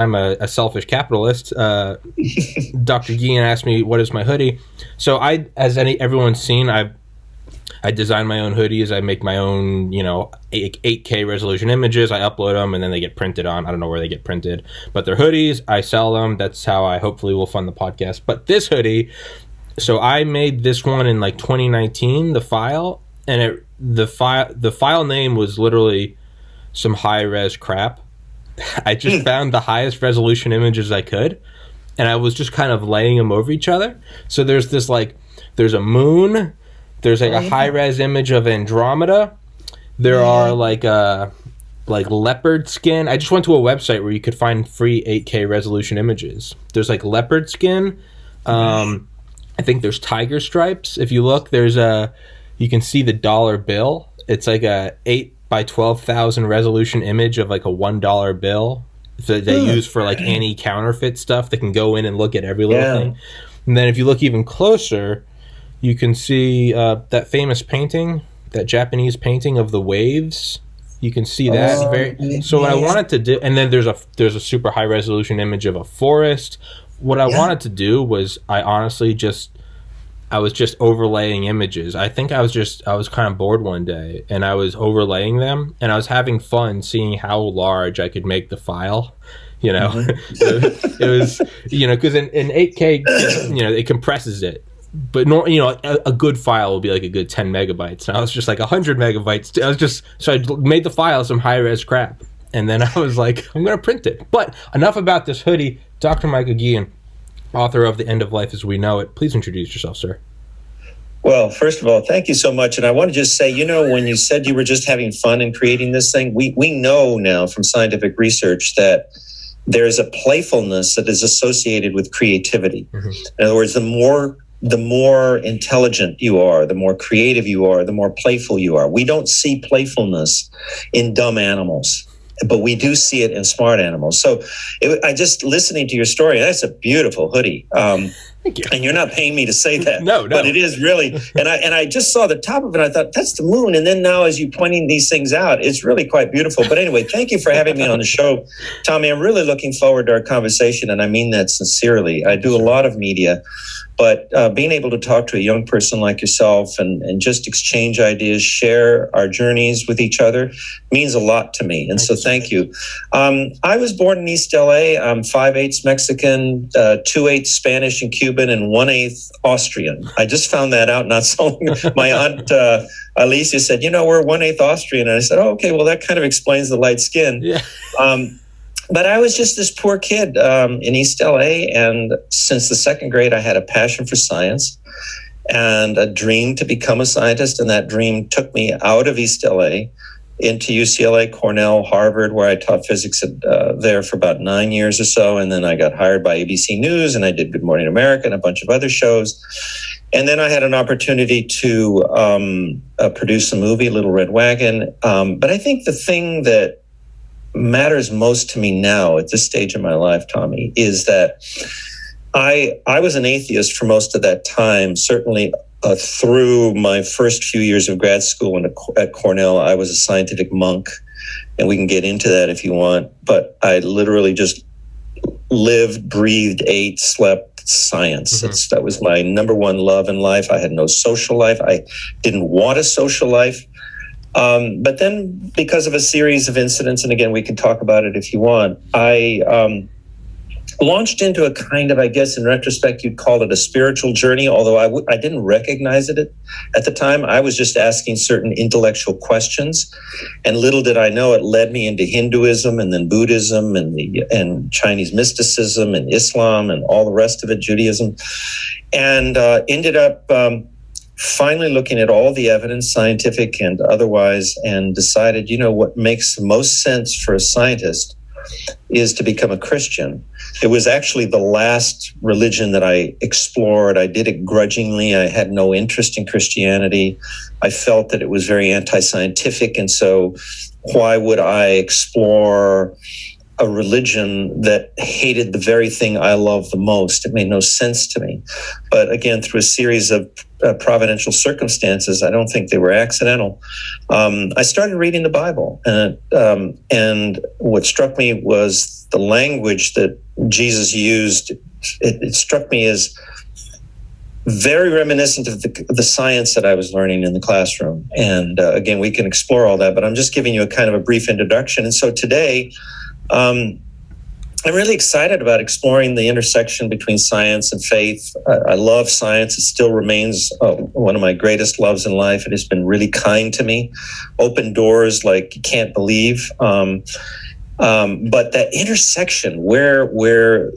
I'm a selfish capitalist. Dr. Guillen asked me, what is my hoodie? So everyone's seen, I design my own hoodies. I make my own, 8K resolution images. I upload them, and then they get printed on. I don't know where they get printed, but they're hoodies. I sell them. That's how I hopefully will fund the podcast. But this hoodie, so I made this one in like 2019, the file, and the file name was literally some high-res crap. I just found the highest resolution images I could, and I was just kind of laying them over each other. So there's a moon, there's like a high-res image of Andromeda. There are like leopard skin. I just went to a website where you could find free 8K resolution images. There's like leopard skin. I think there's tiger stripes. If you look, you can see the dollar bill. It's like a 8 by 12,000 resolution image of like a $1 bill that they use for like anti-counterfeit stuff. They can go in and look at every little thing. And then if you look even closer, you can see that famous painting, that Japanese painting of the waves. You can see that. So what I wanted to do, and then there's a super high resolution image of a forest. What I wanted to do was I was just overlaying images. I think I was kind of bored one day, and I was overlaying them, and I was having fun seeing how large I could make the file. It was, because in 8K, it compresses it. But a good file will be like a good 10 megabytes. And I was just like 100 megabytes. So I made the file some high res crap, and then I was like, I'm gonna print it. But enough about this hoodie. Dr. Michael Guillen, author of The End of Life as We Know It. Please introduce yourself, sir. Well, first of all, thank you so much. And I want to just say, when you said you were just having fun in creating this thing, we know now from scientific research that there's a playfulness that is associated with creativity. Mm-hmm. In other words, the more intelligent you are, the more creative you are, the more playful you are. We don't see playfulness in dumb animals, but we do see it in smart animals. So I just listening to your story, that's a beautiful hoodie. Thank you. And you're not paying me to say that. No. But it is really, and I just saw the top of it. I thought, that's the moon. And then now as you pointing these things out, it's really quite beautiful. But anyway, thank you for having me on the show, Tommy. I'm really looking forward to our conversation, and I mean that sincerely. I do a lot of media, but being able to talk to a young person like yourself and just exchange ideas, share our journeys with each other means a lot to me. And so thank you. I was born in East LA. I'm 5/8 Mexican, 2/8 Spanish and Cuban, and 1/8 Austrian. I just found that out not so long. My aunt Alicia said, we're 1/8 Austrian. And I said, okay, well, that kind of explains the light skin. Yeah. But I was just this poor kid in East LA. And since the second grade, I had a passion for science and a dream to become a scientist. And that dream took me out of East LA into UCLA, Cornell, Harvard, where I taught physics there for about 9 years or so. And then I got hired by ABC News, and I did Good Morning America and a bunch of other shows. And then I had an opportunity to produce a movie, Little Red Wagon. But I think the thing that matters most to me now at this stage of my life, Tommy, is that I was an atheist for most of that time. Certainly through my first few years of grad school and at Cornell, I was a scientific monk, and we can get into that if you want. But I literally just lived, breathed, ate, slept science. Mm-hmm. That was my number one love in life. I had no social life. I didn't want a social life. But then because of a series of incidents, and again, we can talk about it if you want, I launched into a kind of, I guess, in retrospect, you'd call it a spiritual journey, although I didn't recognize it at the time. I was just asking certain intellectual questions, and little did I know it led me into Hinduism and then Buddhism and Chinese mysticism and Islam and all the rest of it, Judaism, and ended up finally looking at all the evidence, scientific and otherwise, and decided, what makes the most sense for a scientist is to become a Christian. It was actually the last religion that I explored. I did it grudgingly. I had no interest in Christianity. I felt that it was very anti-scientific, and so why would I explore a religion that hated the very thing I love the most. It made no sense to me. But again, through a series of providential circumstances, I don't think they were accidental. I started reading the Bible, and what struck me was the language that Jesus used. It struck me as very reminiscent of the science that I was learning in the classroom. And again, we can explore all that, but I'm just giving you a kind of a brief introduction. And so today, I'm really excited about exploring the intersection between science and faith. I love science. It still remains one of my greatest loves in life. It has been really kind to me, opened doors like you can't believe. But that intersection where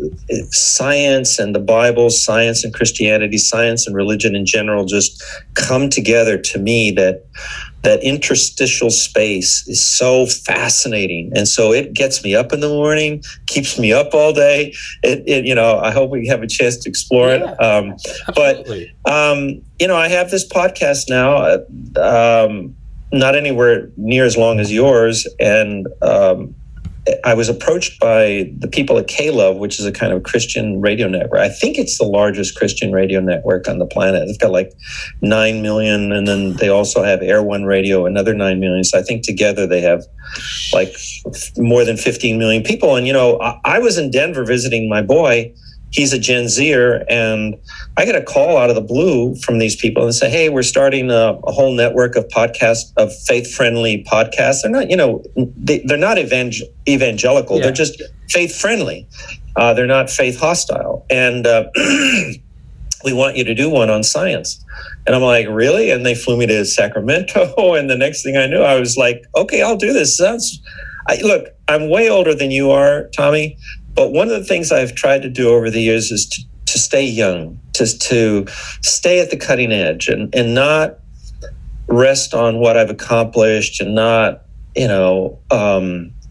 science and the Bible, science and Christianity, science and religion in general just come together, to me, that interstitial space is so fascinating. And so it gets me up in the morning, keeps me up all day. I hope we have a chance to explore it. Absolutely. But I have this podcast now, not anywhere near as long as yours. And I was approached by the people at K-Love, which is a kind of Christian radio network. I think it's the largest Christian radio network on the planet. They've got like 9 million, and then they also have Air One Radio, another 9 million. So I think together they have like more than 15 million people. And, I was in Denver visiting my boy. He's a Gen Zer, and I get a call out of the blue from these people and say, "Hey, we're starting a whole network of podcasts, of faith-friendly podcasts." They're not, they're not evangelical. Yeah. They're just faith-friendly. They're not faith hostile. And we want you to do one on science. And I'm like, really? And they flew me to Sacramento. And the next thing I knew, I was like, okay, I'll do this. Look, I'm way older than you are, Tommy. But one of the things I've tried to do over the years is to stay young, to stay at the cutting edge and not rest on what I've accomplished and not,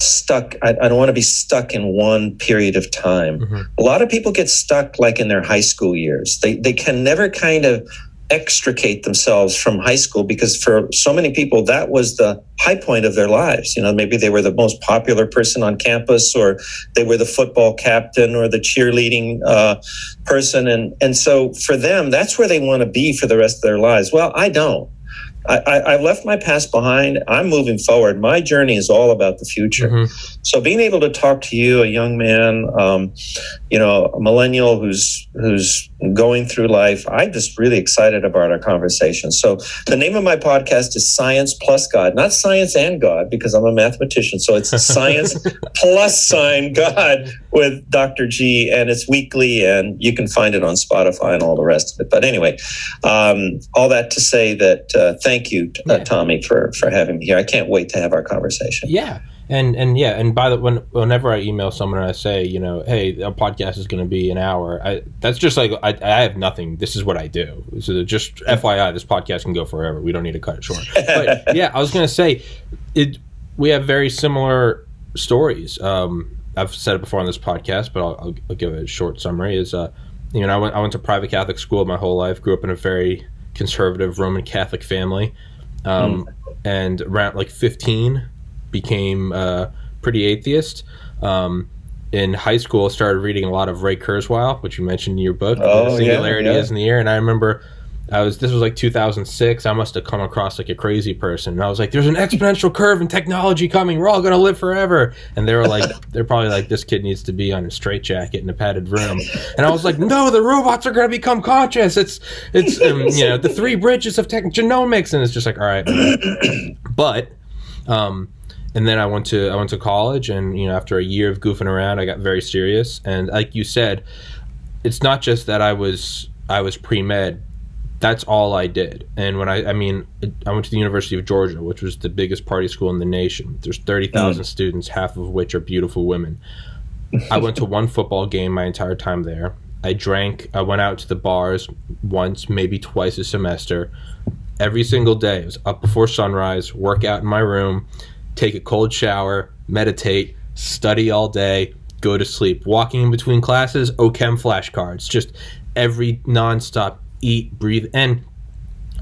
stuck. I don't want to be stuck in one period of time. Mm-hmm. A lot of people get stuck like in their high school years. They can never kind of extricate themselves from high school, because for so many people that was the high point of their lives. Maybe they were the most popular person on campus, or they were the football captain or the cheerleading person, and so for them that's where they want to be for the rest of their lives. Well, I don't. I've left my past behind. I'm moving forward. My journey is all about the future. Mm-hmm. So being able to talk to you, a young man, a millennial who's going through life, I'm just really excited about our conversation. So the name of my podcast is Science Plus God, not Science and God, because I'm a mathematician. So it's Science Plus Sign God with Dr. G, and it's weekly, and you can find it on Spotify and all the rest of it. But anyway, all that to say that thank you, Tommy, for having me here. I can't wait to have our conversation. Yeah. And by the whenever I email someone and I say, hey, a podcast is going to be an hour, that's just like I have nothing. This is what I do. So just FYI, this podcast can go forever. We don't need to cut it short. But yeah, I was going to say, we have very similar stories. I've said it before on this podcast, but I'll give a short summary. I went to private Catholic school my whole life. Grew up in a very conservative Roman Catholic family, and around like 15. Became pretty atheist. In high school, started reading a lot of Ray Kurzweil, which you mentioned in your book. Singularity is in the air. And I remember this was like 2006. I must have come across like a crazy person. And I was like, there's an exponential curve in technology coming. We're all going to live forever. And they were like, they're probably like, this kid needs to be on a straitjacket in a padded room. And I was like, no, the robots are going to become conscious. It's the 3 bridges of genomics. And it's just like, all right. But, and then I went to college, and after a year of goofing around, I got very serious. And like you said, it's not just that I was pre-med. That's all I did. And when I went to the University of Georgia, which was the biggest party school in the nation. There's 30,000 students, half of which are beautiful women. I went to one football game my entire time there. I drank. I went out to the bars once, maybe twice a semester. Every single day, I was up before sunrise, work out in my room, take a cold shower, meditate, study all day, go to sleep. Walking in between classes, OChem flashcards, just every nonstop eat, breathe. And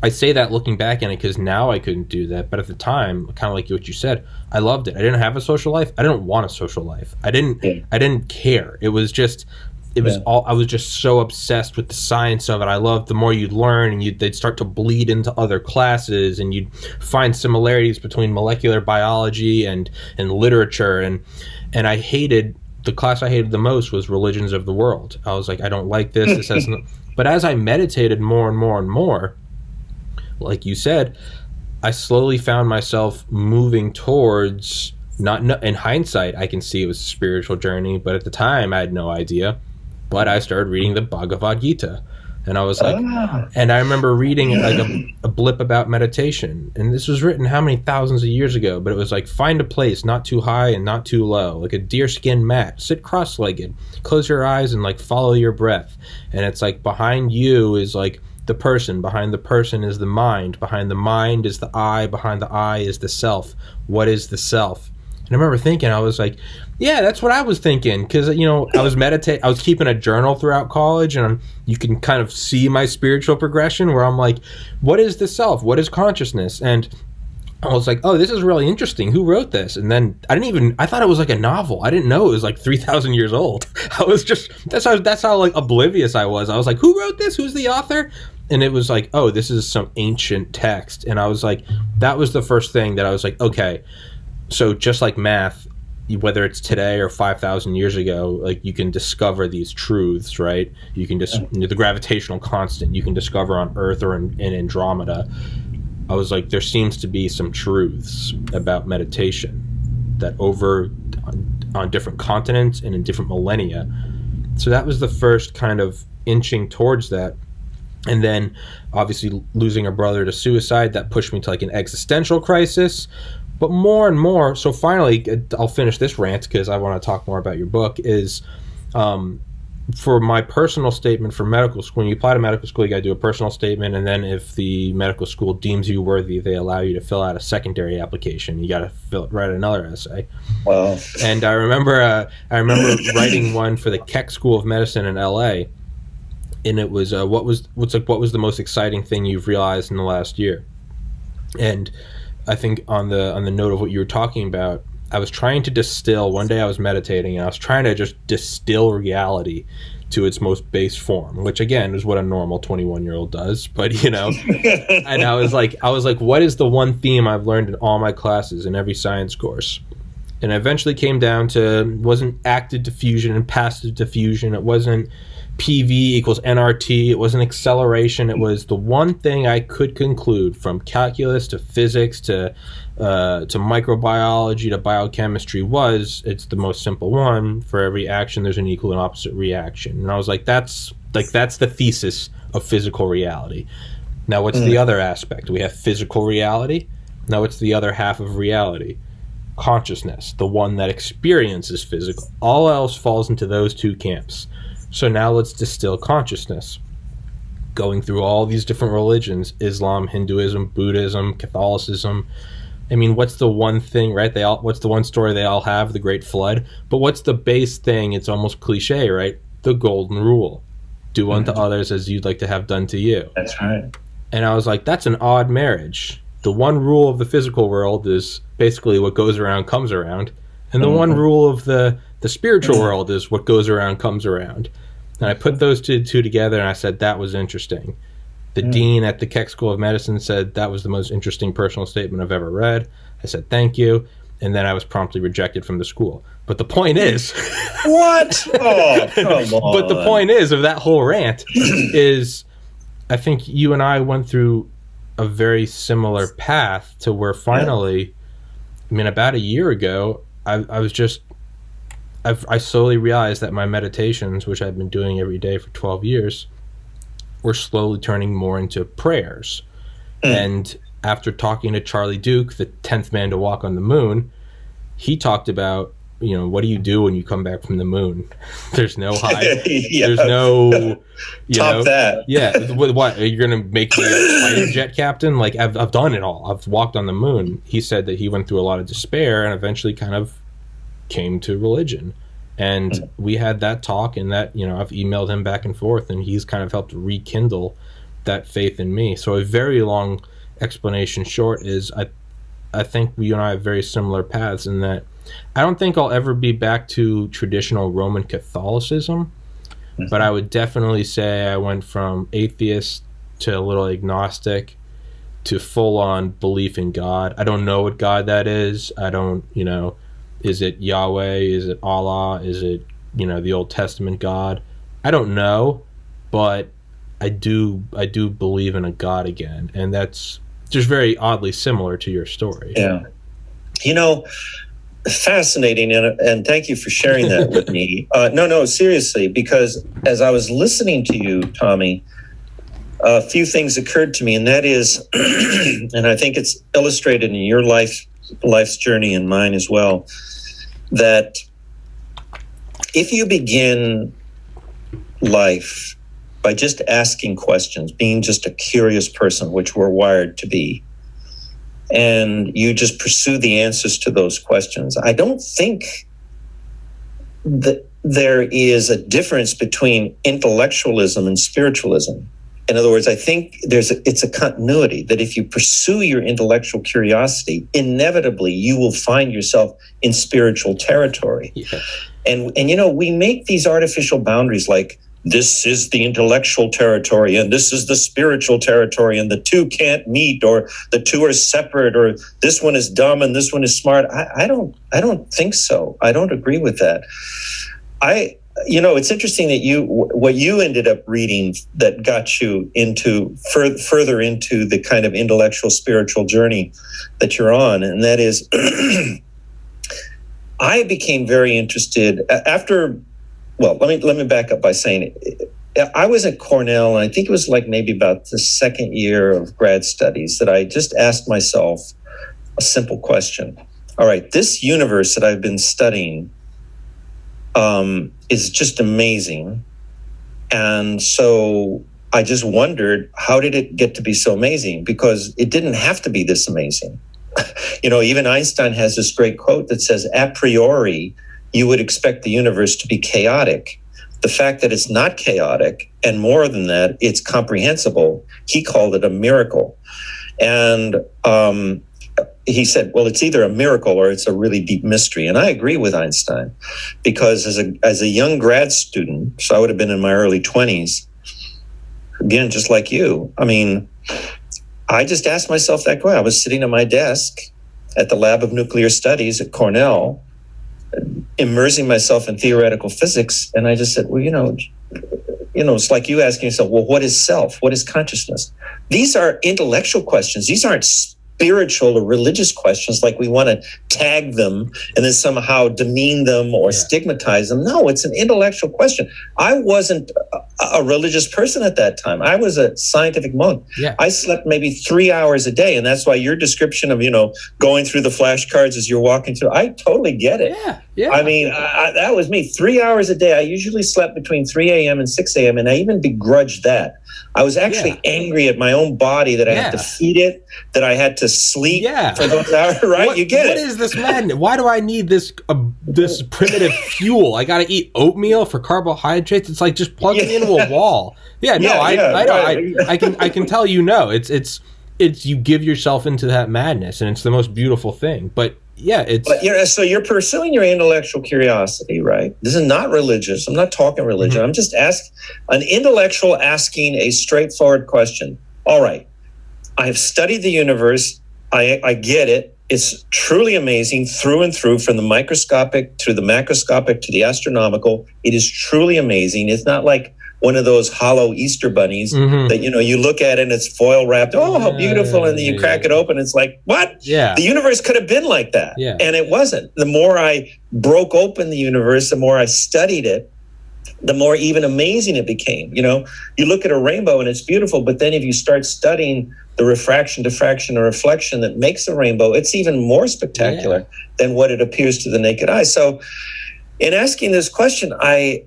I say that looking back on it because now I couldn't do that, but at the time, kind of like what you said, I loved it. I didn't have a social life. I didn't want a social life. I didn't care. It was just, all, I was just so obsessed with the science of it. I loved the more you'd learn, and they'd start to bleed into other classes, and you'd find similarities between molecular biology and literature, and I hated, the class I hated the most was religions of the world. I was like, I don't like this. This has no. But as I meditated more and more and more, like you said, I slowly found myself moving towards, not in hindsight, I can see it was a spiritual journey, but at the time I had no idea. But I started reading the Bhagavad-Gita, and I was like, and I remember reading like a blip about meditation, and this was written how many thousands of years ago, but it was like, find a place not too high and not too low, like a deerskin mat, sit cross-legged, close your eyes and like follow your breath. And it's like, behind you is like the person, behind the person is the mind, behind the mind is the I, behind the I is the self. What is the self? And I remember thinking, I was like, yeah, that's what I was thinking, because I was keeping a journal throughout college, and you can kind of see my spiritual progression where I'm like, what is the self? What is consciousness? And I was like, oh, this is really interesting. Who wrote this? And then I thought it was like a novel. I didn't know it was like 3,000 years old. I was just, that's how like oblivious I was. I was like, who wrote this? Who's the author? And it was like, oh, this is some ancient text. And I was like, that was the first thing that I was like, okay, so just like math, whether it's today or 5,000 years ago, like you can discover these truths, right? You can just, the gravitational constant you can discover on Earth or in Andromeda. I was like, there seems to be some truths about meditation that on different continents and in different millennia. So that was the first kind of inching towards that. And then obviously losing a brother to suicide, that pushed me to like an existential crisis. But more and more, so finally, I'll finish this rant because I want to talk more about your book, is for my personal statement for medical school. When you apply to medical school, you got to do a personal statement, and then if the medical school deems you worthy, they allow you to fill out a secondary application. You got to write another essay. Wow. And I remember writing one for the Keck School of Medicine in LA, and it was what was the most exciting thing you've realized in the last year? And I think on the note of what you were talking about, I was trying to distill, one day I was meditating and I was trying to just distill reality to its most base form, which again is what a normal 21-year-old does, but and I was like, what is the one theme I've learned in all my classes in every science course? And I eventually came down to, it wasn't active diffusion and passive diffusion, it wasn't PV equals nRT, it wasn't acceleration, it was the one thing I could conclude from calculus to physics to microbiology to biochemistry it's the most simple one. For every action there's an equal and opposite reaction. And I was like, that's the thesis of physical reality. Now what's the other aspect? We have physical reality. Now what's the other half of reality? Consciousness, the one that experiences physical. All else falls into those two camps. So now let's distill consciousness. Going through all these different religions, Islam, Hinduism, Buddhism, Catholicism. I mean, what's the one thing, right? What's the one story they all have? The Great Flood. But what's the base thing? It's almost cliche, right? The golden rule. Do unto others as you'd like to have done to you. That's right. And I was like, that's an odd marriage. The one rule of the physical world is basically what goes around comes around. And the one rule of the spiritual world is what goes around comes around. And I put those two together and I said, that was interesting. The dean at the Keck School of Medicine said, that was the most interesting personal statement I've ever read. I said, thank you. And then I was promptly rejected from the school. But the point is... What? Oh, come on. But the point is, of that whole rant, is I think you and I went through a very similar path to where finally, I mean, about a year ago, I slowly realized that my meditations, which I've been doing every day for 12 years, were slowly turning more into prayers. And after talking to Charlie Duke, the 10th man to walk on the moon, he talked about, what do you do when you come back from the moon? There's no high. There's no, Top that. Yeah. What? Are you going to make me a fighter jet captain? Like, I've done it all. I've walked on the moon. He said that he went through a lot of despair and eventually kind of came to religion. And we had that talk, and that, I've emailed him back and forth, and he's kind of helped rekindle that faith in me. So a very long explanation short is I think you and I have very similar paths in that I don't think I'll ever be back to traditional Roman Catholicism, but I would definitely say I went from atheist to a little agnostic to full-on belief in God. I don't know what God that is. I don't, is it Yahweh? Is it Allah? Is it, the Old Testament God? I don't know, but I do believe in a God again, and that's just very oddly similar to your story. Yeah. Fascinating, and thank you for sharing that with me. No, seriously, because as I was listening to you, Tommy, a few things occurred to me, and that is, and I think it's illustrated in your life's journey and mine as well, that if you begin life by just asking questions, being just a curious person, which we're wired to be, and you just pursue the answers to those questions, I don't think that there is a difference between intellectualism and spiritualism. In other words, I think it's a continuity that if you pursue your intellectual curiosity, inevitably you will find yourself in spiritual territory. Yeah. And we make these artificial boundaries like, this is the intellectual territory and this is the spiritual territory, and the two can't meet, or the two are separate, or this one is dumb and this one is smart. I don't think so. I don't agree with that. It's interesting that what you ended up reading that got you into further into the kind of intellectual spiritual journey that you're on, and that is I became very interested after. Well, let me back up by saying I was at Cornell, and I think it was like maybe about the second year of grad studies that I just asked myself a simple question. All right, this universe that I've been studying is just amazing. And so I just wondered, how did it get to be so amazing? Because it didn't have to be this amazing. Even Einstein has this great quote that says, a priori, you would expect the universe to be chaotic. The fact that it's not chaotic, and more than that, it's comprehensible, he called it a miracle. And he said, well, it's either a miracle or it's a really deep mystery. And I agree with Einstein, because as a young grad student, so I would have been in my early 20s, again, just like you, I just asked myself that question. I was sitting at my desk at the Lab of Nuclear Studies at Cornell, immersing myself in theoretical physics, and I just said, well, it's like you asking yourself, well, what is self? What is consciousness? These are intellectual questions. These aren't spiritual or religious questions like we want to tag them and then somehow demean them or stigmatize them. No, it's an intellectual question. I wasn't a religious person at that time. I was a scientific monk. Yeah. I slept maybe 3 hours a day, and that's why your description of, going through the flashcards as you're walking through, I totally get it. Yeah. That was me. 3 hours a day. I usually slept between 3 a.m. and 6 a.m., and I even begrudged that. I was actually angry at my own body that I had to feed it, that I had to sleep for those hours, right? You get it. What is this madness? Why do I need this primitive fuel? I got to eat oatmeal for carbohydrates. It's like just plugging into a wall. I can tell it's you give yourself into that madness, and it's the most beautiful thing. But so you're pursuing your intellectual curiosity, right? This is not religious. I'm not talking religion. Mm-hmm. I'm just an intellectual asking a straightforward question. All right, I have studied the universe. I get it. It's truly amazing through and through, from the microscopic to the macroscopic to the astronomical. It is truly amazing. It's not like one of those hollow Easter bunnies that, you look at it and it's foil wrapped. Oh, how beautiful. And then you crack it open. It's like, what? Yeah. The universe could have been like that. Yeah. And it wasn't. The more I broke open the universe, the more I studied it, the more even amazing it became. You look at a rainbow and it's beautiful, but then if you start studying the refraction, diffraction, or reflection that makes a rainbow, it's even more spectacular than what it appears to the naked eye. So in asking this question, I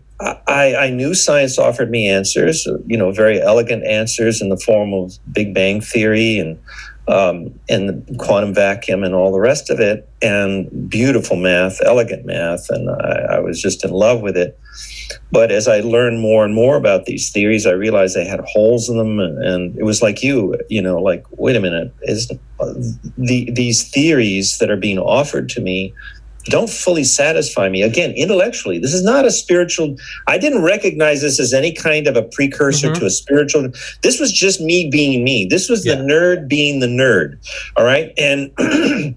knew science offered me answers, very elegant answers in the form of Big Bang Theory and the quantum vacuum and all the rest of it, and beautiful math, elegant math, and I was just in love with it. But as I learned more and more about these theories, I realized they had holes in them. And it was like like, wait a minute, these theories that are being offered to me don't fully satisfy me. Again, intellectually, this is not a spiritual. I didn't recognize this as any kind of a precursor to a spiritual. This was just me being me. This was the nerd being the nerd. All right. And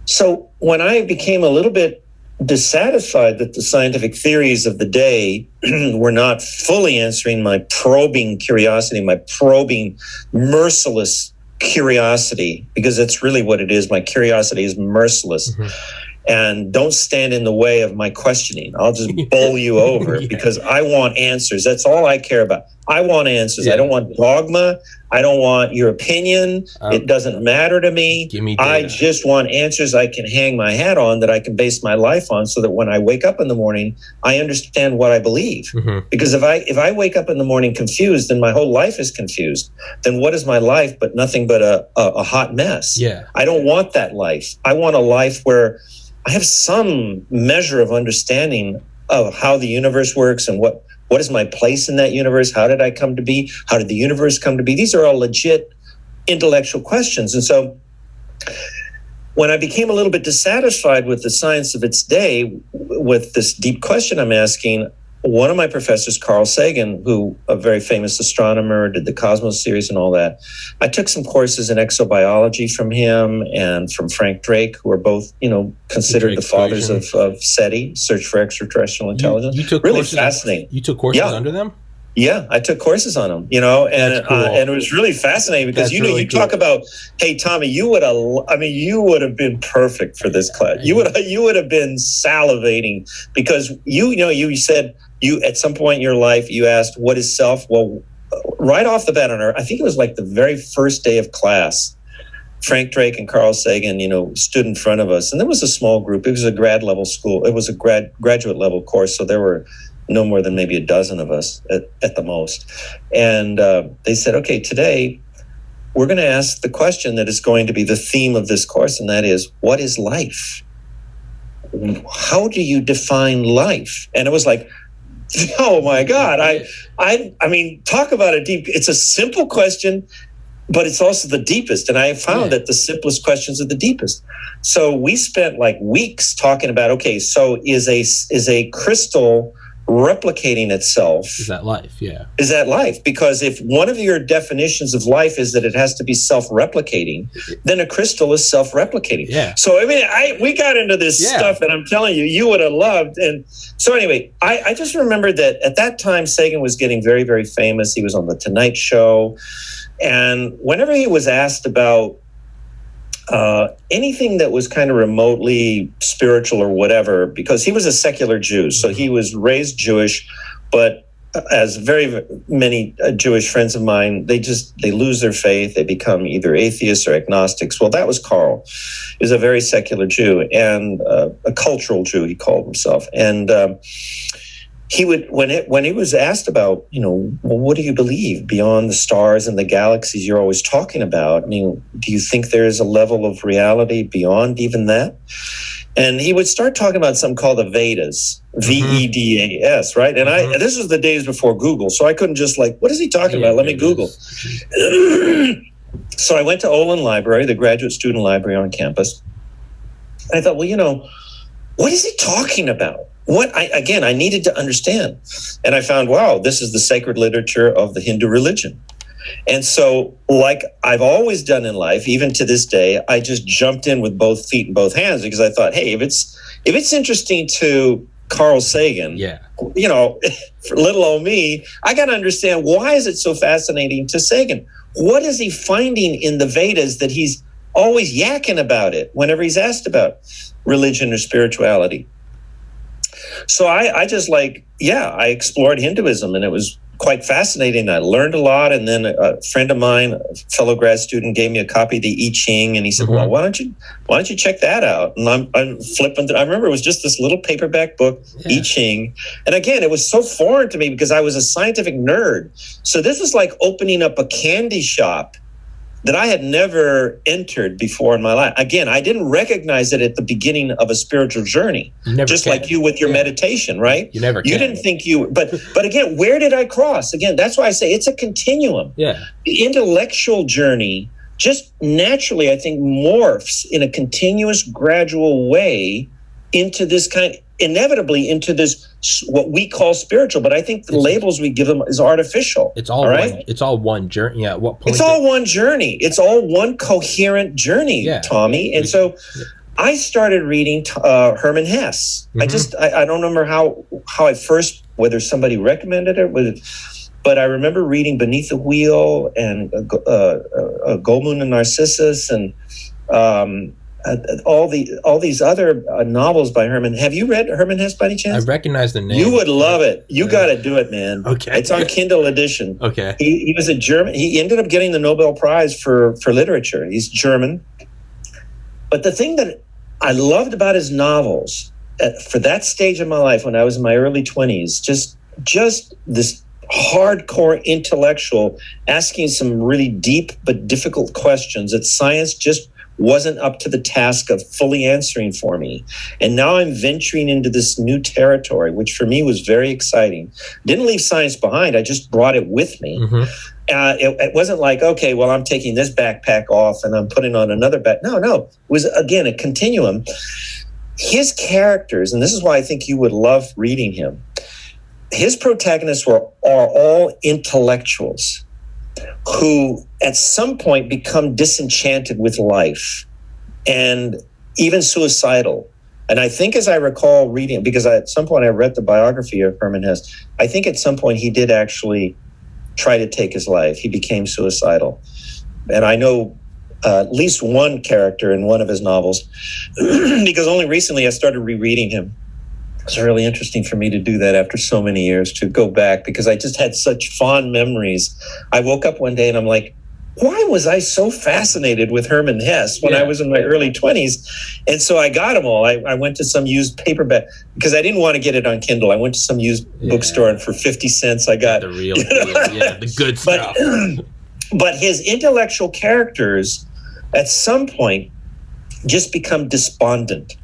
so when I became a little bit dissatisfied that the scientific theories of the day were not fully answering my probing curiosity, my probing, merciless curiosity, because that's really what it is. My curiosity is merciless. And don't stand in the way of my questioning. I'll just bowl you over because I want answers. That's all I care about. I want answers. I don't want dogma. I don't want your opinion. It doesn't matter to me. Give me data. I just want answers I can hang my hat on, that I can base my life on, so that when I wake up in the morning, I understand what I believe. Because if I wake up in the morning confused, then my whole life is confused. Then what is my life but nothing but a hot mess? I don't want that life. I want a life where I have some measure of understanding of how the universe works and what is my place in that universe? How did I come to be? How did the universe come to be? These are all legit intellectual questions. And so when I became a little bit dissatisfied with the science of its day, with this deep question I'm asking, one of my professors, Carl Sagan, who a very famous astronomer, did the Cosmos series and all that, I took some courses in exobiology from him and from Frank Drake, who are both, considered the fathers of SETI, Search for Extraterrestrial Intelligence. You took really courses, fascinating. You took courses under them? Yeah, I took courses on them, and cool. And it was really fascinating because you talk about, hey Tommy, you would have been perfect for this class. You would have been salivating because you said you at some point in your life you asked, what is self? Well, right off the bat I think it was like the very first day of class, Frank Drake and Carl Sagan, stood in front of us, and there was a small group. It was a grad level school. It was a graduate level course, so there were no more than maybe a dozen of us at the most. And they said, okay, today we're going to ask the question that is going to be the theme of this course, and that is, what is life? How do you define life? And it was like, oh my God, I mean, talk about a deep, it's a simple question, but it's also the deepest. And I found that the simplest questions are the deepest. So we spent like weeks talking about, okay, so is a crystal replicating itself? Is that life? Yeah. Is that life? Because if one of your definitions of life is that it has to be self-replicating, then a crystal is self-replicating. Yeah. So I mean, we got into this stuff that I'm telling you would have loved. And so anyway, I just remembered that at that time Sagan was getting very, very famous. He was on the Tonight Show, and whenever he was asked about anything that was kind of remotely spiritual or whatever, because he was a secular Jew, so he was raised Jewish, but as very many Jewish friends of mine, they lose their faith, they become either atheists or agnostics. Well, that was Carl. He was a very secular Jew and a cultural Jew, he called himself. And he would, when he was asked about, well, what do you believe beyond the stars and the galaxies you're always talking about? I mean, do you think there is a level of reality beyond even that? And he would start talking about something called the Vedas, Vedas, right? And this was the days before Google, so I couldn't just what is he talking about? Let me Google. So I went to Olin Library, the graduate student library on campus. And I thought, well, what is he talking about? I needed to understand. And I found, wow, this is the sacred literature of the Hindu religion. And so, like I've always done in life, even to this day, I just jumped in with both feet and both hands, because I thought, hey, if it's interesting to Carl Sagan, for little old me, I got to understand, why is it so fascinating to Sagan? What is he finding in the Vedas that he's always yakking about it whenever he's asked about religion or spirituality? So I just I explored Hinduism, and it was quite fascinating. I learned a lot. And then a friend of mine, a fellow grad student, gave me a copy of the I Ching, and he said, well, why don't you check that out? And I'm flipping through. I remember it was just this little paperback book, I Ching. And again, it was so foreign to me because I was a scientific nerd. So this was like opening up a candy shop that I had never entered before in my life. Again, I didn't recognize it at the beginning of a spiritual journey, just like you with your meditation, right? You never You didn't think you, but again, where did I cross? Again, that's why I say it's a continuum. Yeah. The intellectual journey just naturally, I think, morphs in a continuous, gradual way into this inevitably into this, what we call spiritual. But I think the labels we give them is artificial. It's all right. It's all one journey. Yeah. At what point? It's all one journey. It's all one coherent journey, Tommy. And so I started reading Hermann Hesse. I don't remember how I first, whether somebody recommended it, but I remember reading Beneath the Wheel and Gold Moon and Narcissus and all these other novels by Hermann. Have you read Hermann Hesse by any chance? I recognize the name. You would love it. You got to do it, man. Okay. It's on Kindle edition. Okay. He was a German. He ended up getting the Nobel Prize for literature. He's German. But the thing that I loved about his novels for that stage of my life, when I was in my early 20s, just this hardcore intellectual asking some really deep but difficult questions that science just wasn't up to the task of fully answering for me. And now I'm venturing into this new territory, which for me was very exciting. Didn't leave science behind. I just brought it with me. It wasn't like, okay, well, I'm taking this backpack off and I'm putting on another backpack. No. It was, again, a continuum. His characters, and this is why I think you would love reading him, his protagonists are all intellectuals who at some point become disenchanted with life and even suicidal. And I think, as I recall reading, because at some point I read the biography of Hermann Hesse, I think at some point he did actually try to take his life. He became suicidal. And I know at least one character in one of his novels, because only recently I started rereading him. It's really interesting for me to do that after so many years, to go back, because I just had such fond memories. I woke up one day and I'm like, why was I so fascinated with Hermann Hesse when I was in my early 20s? And so I got them all. I went to some used paperback, because I didn't want to get it on Kindle. I went to some used bookstore, and for 50 cents I got the real deal. The good stuff. But his intellectual characters at some point just become despondent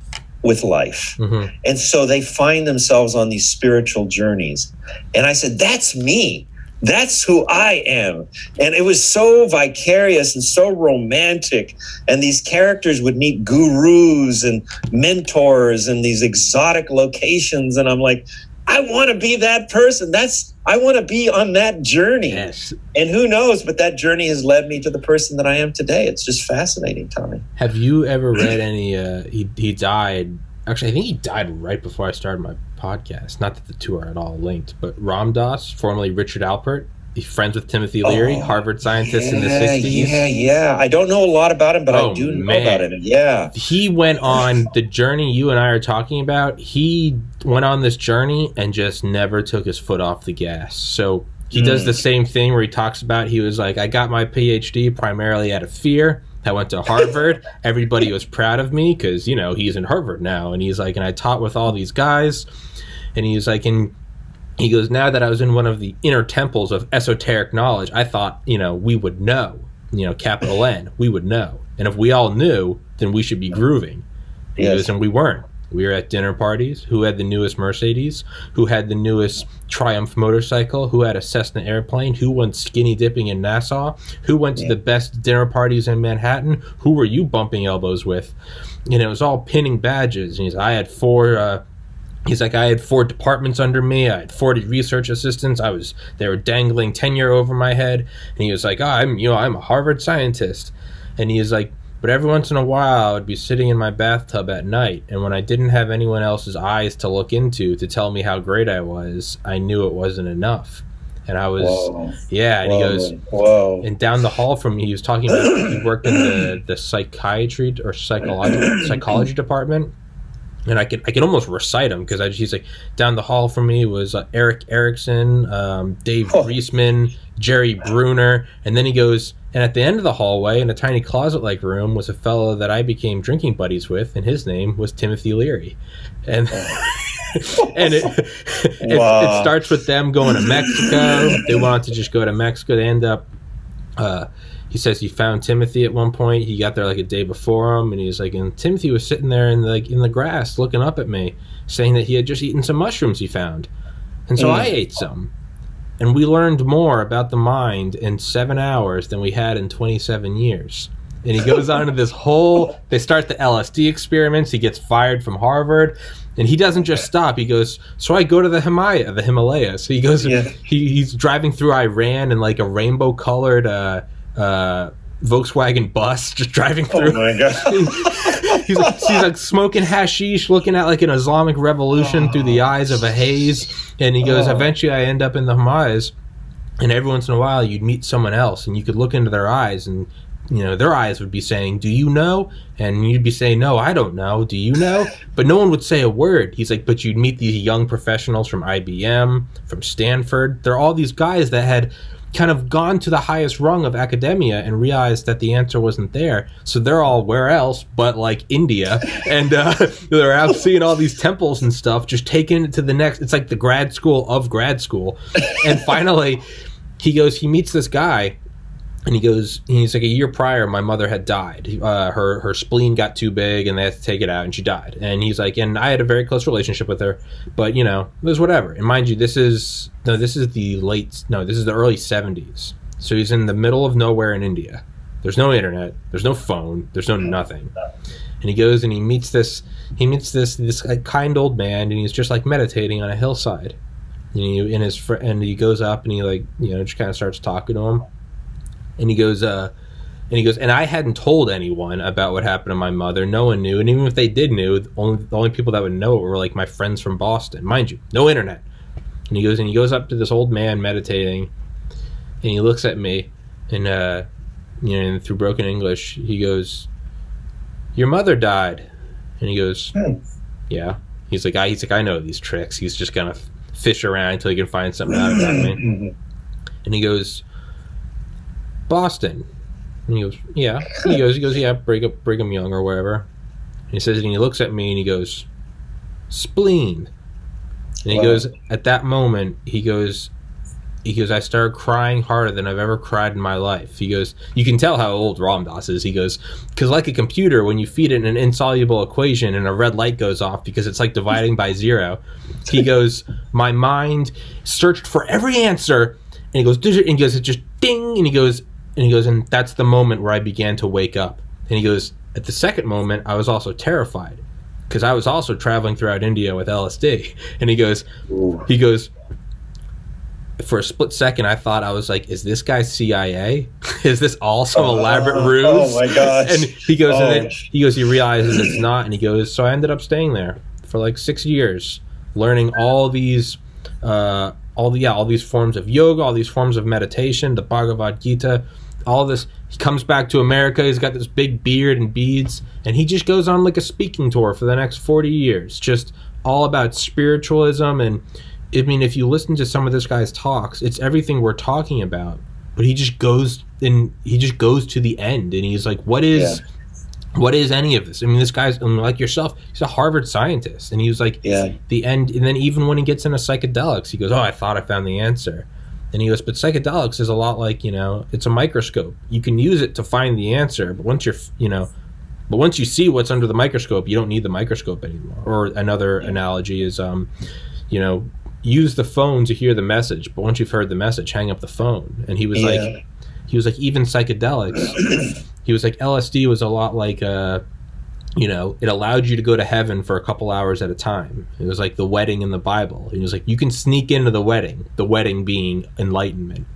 with life. And so they find themselves on these spiritual journeys. And I said, that's me. That's who I am. And it was so vicarious and so romantic. And these characters would meet gurus and mentors in these exotic locations. And I'm like, I want to be that person. I want to be on that journey. Yes. And who knows, but that journey has led me to the person that I am today. It's just fascinating, Tommy. Have you ever read any, he died, actually I think he died right before I started my podcast. Not that the two are at all linked, but Ram Dass, formerly Richard Alpert, he's friends with Timothy Leary, Harvard scientist in the 60s. Yeah. I don't know a lot about him, but I do know about him. Yeah. He went on the journey you and I are talking about. He went on this journey and just never took his foot off the gas. So he does the same thing where he talks about, he was like, I got my Ph.D. primarily out of fear. I went to Harvard. Everybody was proud of me because, he's in Harvard now. And he's like, and I taught with all these guys. And he was like, and he goes, now that I was in one of the inner temples of esoteric knowledge, I thought, we would know, capital N, we would know. And if we all knew, then we should be grooving. He goes, and we weren't. We were at dinner parties. Who had the newest Mercedes? Who had the newest Triumph motorcycle? Who had a Cessna airplane? Who went skinny dipping in Nassau? Who went to the best dinner parties in Manhattan? Who were you bumping elbows with? It was all pinning badges. And he's, I had four... He's like, I had 4 departments under me. I had 40 research assistants. They were dangling tenure over my head. And he was like, I'm a Harvard scientist. And he was like, but every once in a while, I would be sitting in my bathtub at night. And when I didn't have anyone else's eyes to look into to tell me how great I was, I knew it wasn't enough. And I was, and he goes, and down the hall from me, he was talking about, he worked in the psychiatry or psychology department. And I could almost recite them, because he's like, down the hall from me was Eric Erickson, Dave Reisman, Jerry Bruner. And then he goes, and at the end of the hallway in a tiny closet-like room was a fellow that I became drinking buddies with, and his name was Timothy Leary. And and it starts with them going to Mexico. They wanted to just go to Mexico. They end up He says he found Timothy at one point. He got there like a day before him, and he was like, and Timothy was sitting there in the grass looking up at me, saying that he had just eaten some mushrooms he found. And so I ate some. And we learned more about the mind in 7 hours than we had in 27 years. And he goes on to this whole, they start the LSD experiments. He gets fired from Harvard. And he doesn't just stop. He goes, so I go to the Himalayas. So he goes, he's driving through Iran in like a rainbow-colored Volkswagen bus, just driving through. Oh my God. he's like smoking hashish, looking at like an Islamic revolution through the eyes of a haze. And he goes, eventually I end up in the Himalayas. And every once in a while you'd meet someone else and you could look into their eyes and, you know, their eyes would be saying, do you know? And you'd be saying, no, I don't know. Do you know? But no one would say a word. He's like, but you'd meet these young professionals from IBM, from Stanford. They're all these guys that had kind of gone to the highest rung of academia and realized that the answer wasn't there. So they're all where else but like India. And they're out seeing all these temples and stuff, just taking it to the next. It's like the grad school of grad school. And finally, he meets this guy. And he's like, a year prior, my mother had died. Her spleen got too big and they had to take it out and she died. And he's like, and I had a very close relationship with her, but you know, it was whatever. And mind you, this is the early 70s. So he's in the middle of nowhere in India. There's no internet, there's no phone, there's no nothing. And he goes and he meets this like, kind old man, and he's just like meditating on a hillside. And he goes up and he like, you know, just kind of starts talking to him. And he goes, and I hadn't told anyone about what happened to my mother. No one knew. And even if they did know, the only people that would know it were like my friends from Boston. Mind you, no internet. And he goes up to this old man meditating, and he looks at me, and and through broken English, he goes, your mother died. And he goes, yeah. He's like, I know these tricks. He's just gonna fish around until he can find something out about me. And he goes, Boston. And he goes, yeah. He goes, yeah, Brigham Young or wherever. And he says, and he looks at me and he goes, spleen. And he goes, at that moment, he goes, I started crying harder than I've ever cried in my life. He goes, you can tell how old Ram Dass is. He goes, because like a computer, when you feed it an insoluble equation and a red light goes off because it's like dividing by zero, he goes, my mind searched for every answer. And he goes, it just ding. And he goes, and that's the moment where I began to wake up. And he goes, at the second moment, I was also terrified because I was also traveling throughout India with LSD. And he goes, for a split second, I thought, I was like, is this guy CIA? Is this all some elaborate ruse? Oh my gosh. And he goes, and then he realizes it's not. And he goes, so I ended up staying there for like 6 years, learning all these forms of yoga, all these forms of meditation, the Bhagavad-Gita, all this. He comes back to America. He's got this big beard and beads, and he just goes on like a speaking tour for the next 40 years, just all about spiritualism. And I mean, if you listen to some of this guy's talks, it's everything we're talking about, but he just goes to the end, and he's like, what is any of this? I mean, this guy's like yourself. He's a Harvard scientist, and he was like, the end. And then even when he gets into psychedelics, he goes, I thought I found the answer. And he goes, but psychedelics is a lot like, it's a microscope. You can use it to find the answer, but once you see what's under the microscope, you don't need the microscope anymore. Or another analogy is, use the phone to hear the message, but once you've heard the message, hang up the phone. And he was like, even psychedelics. He was like, LSD was a lot like, it allowed you to go to heaven for a couple hours at a time. It was like the wedding in the Bible. He was like, you can sneak into the wedding being enlightenment.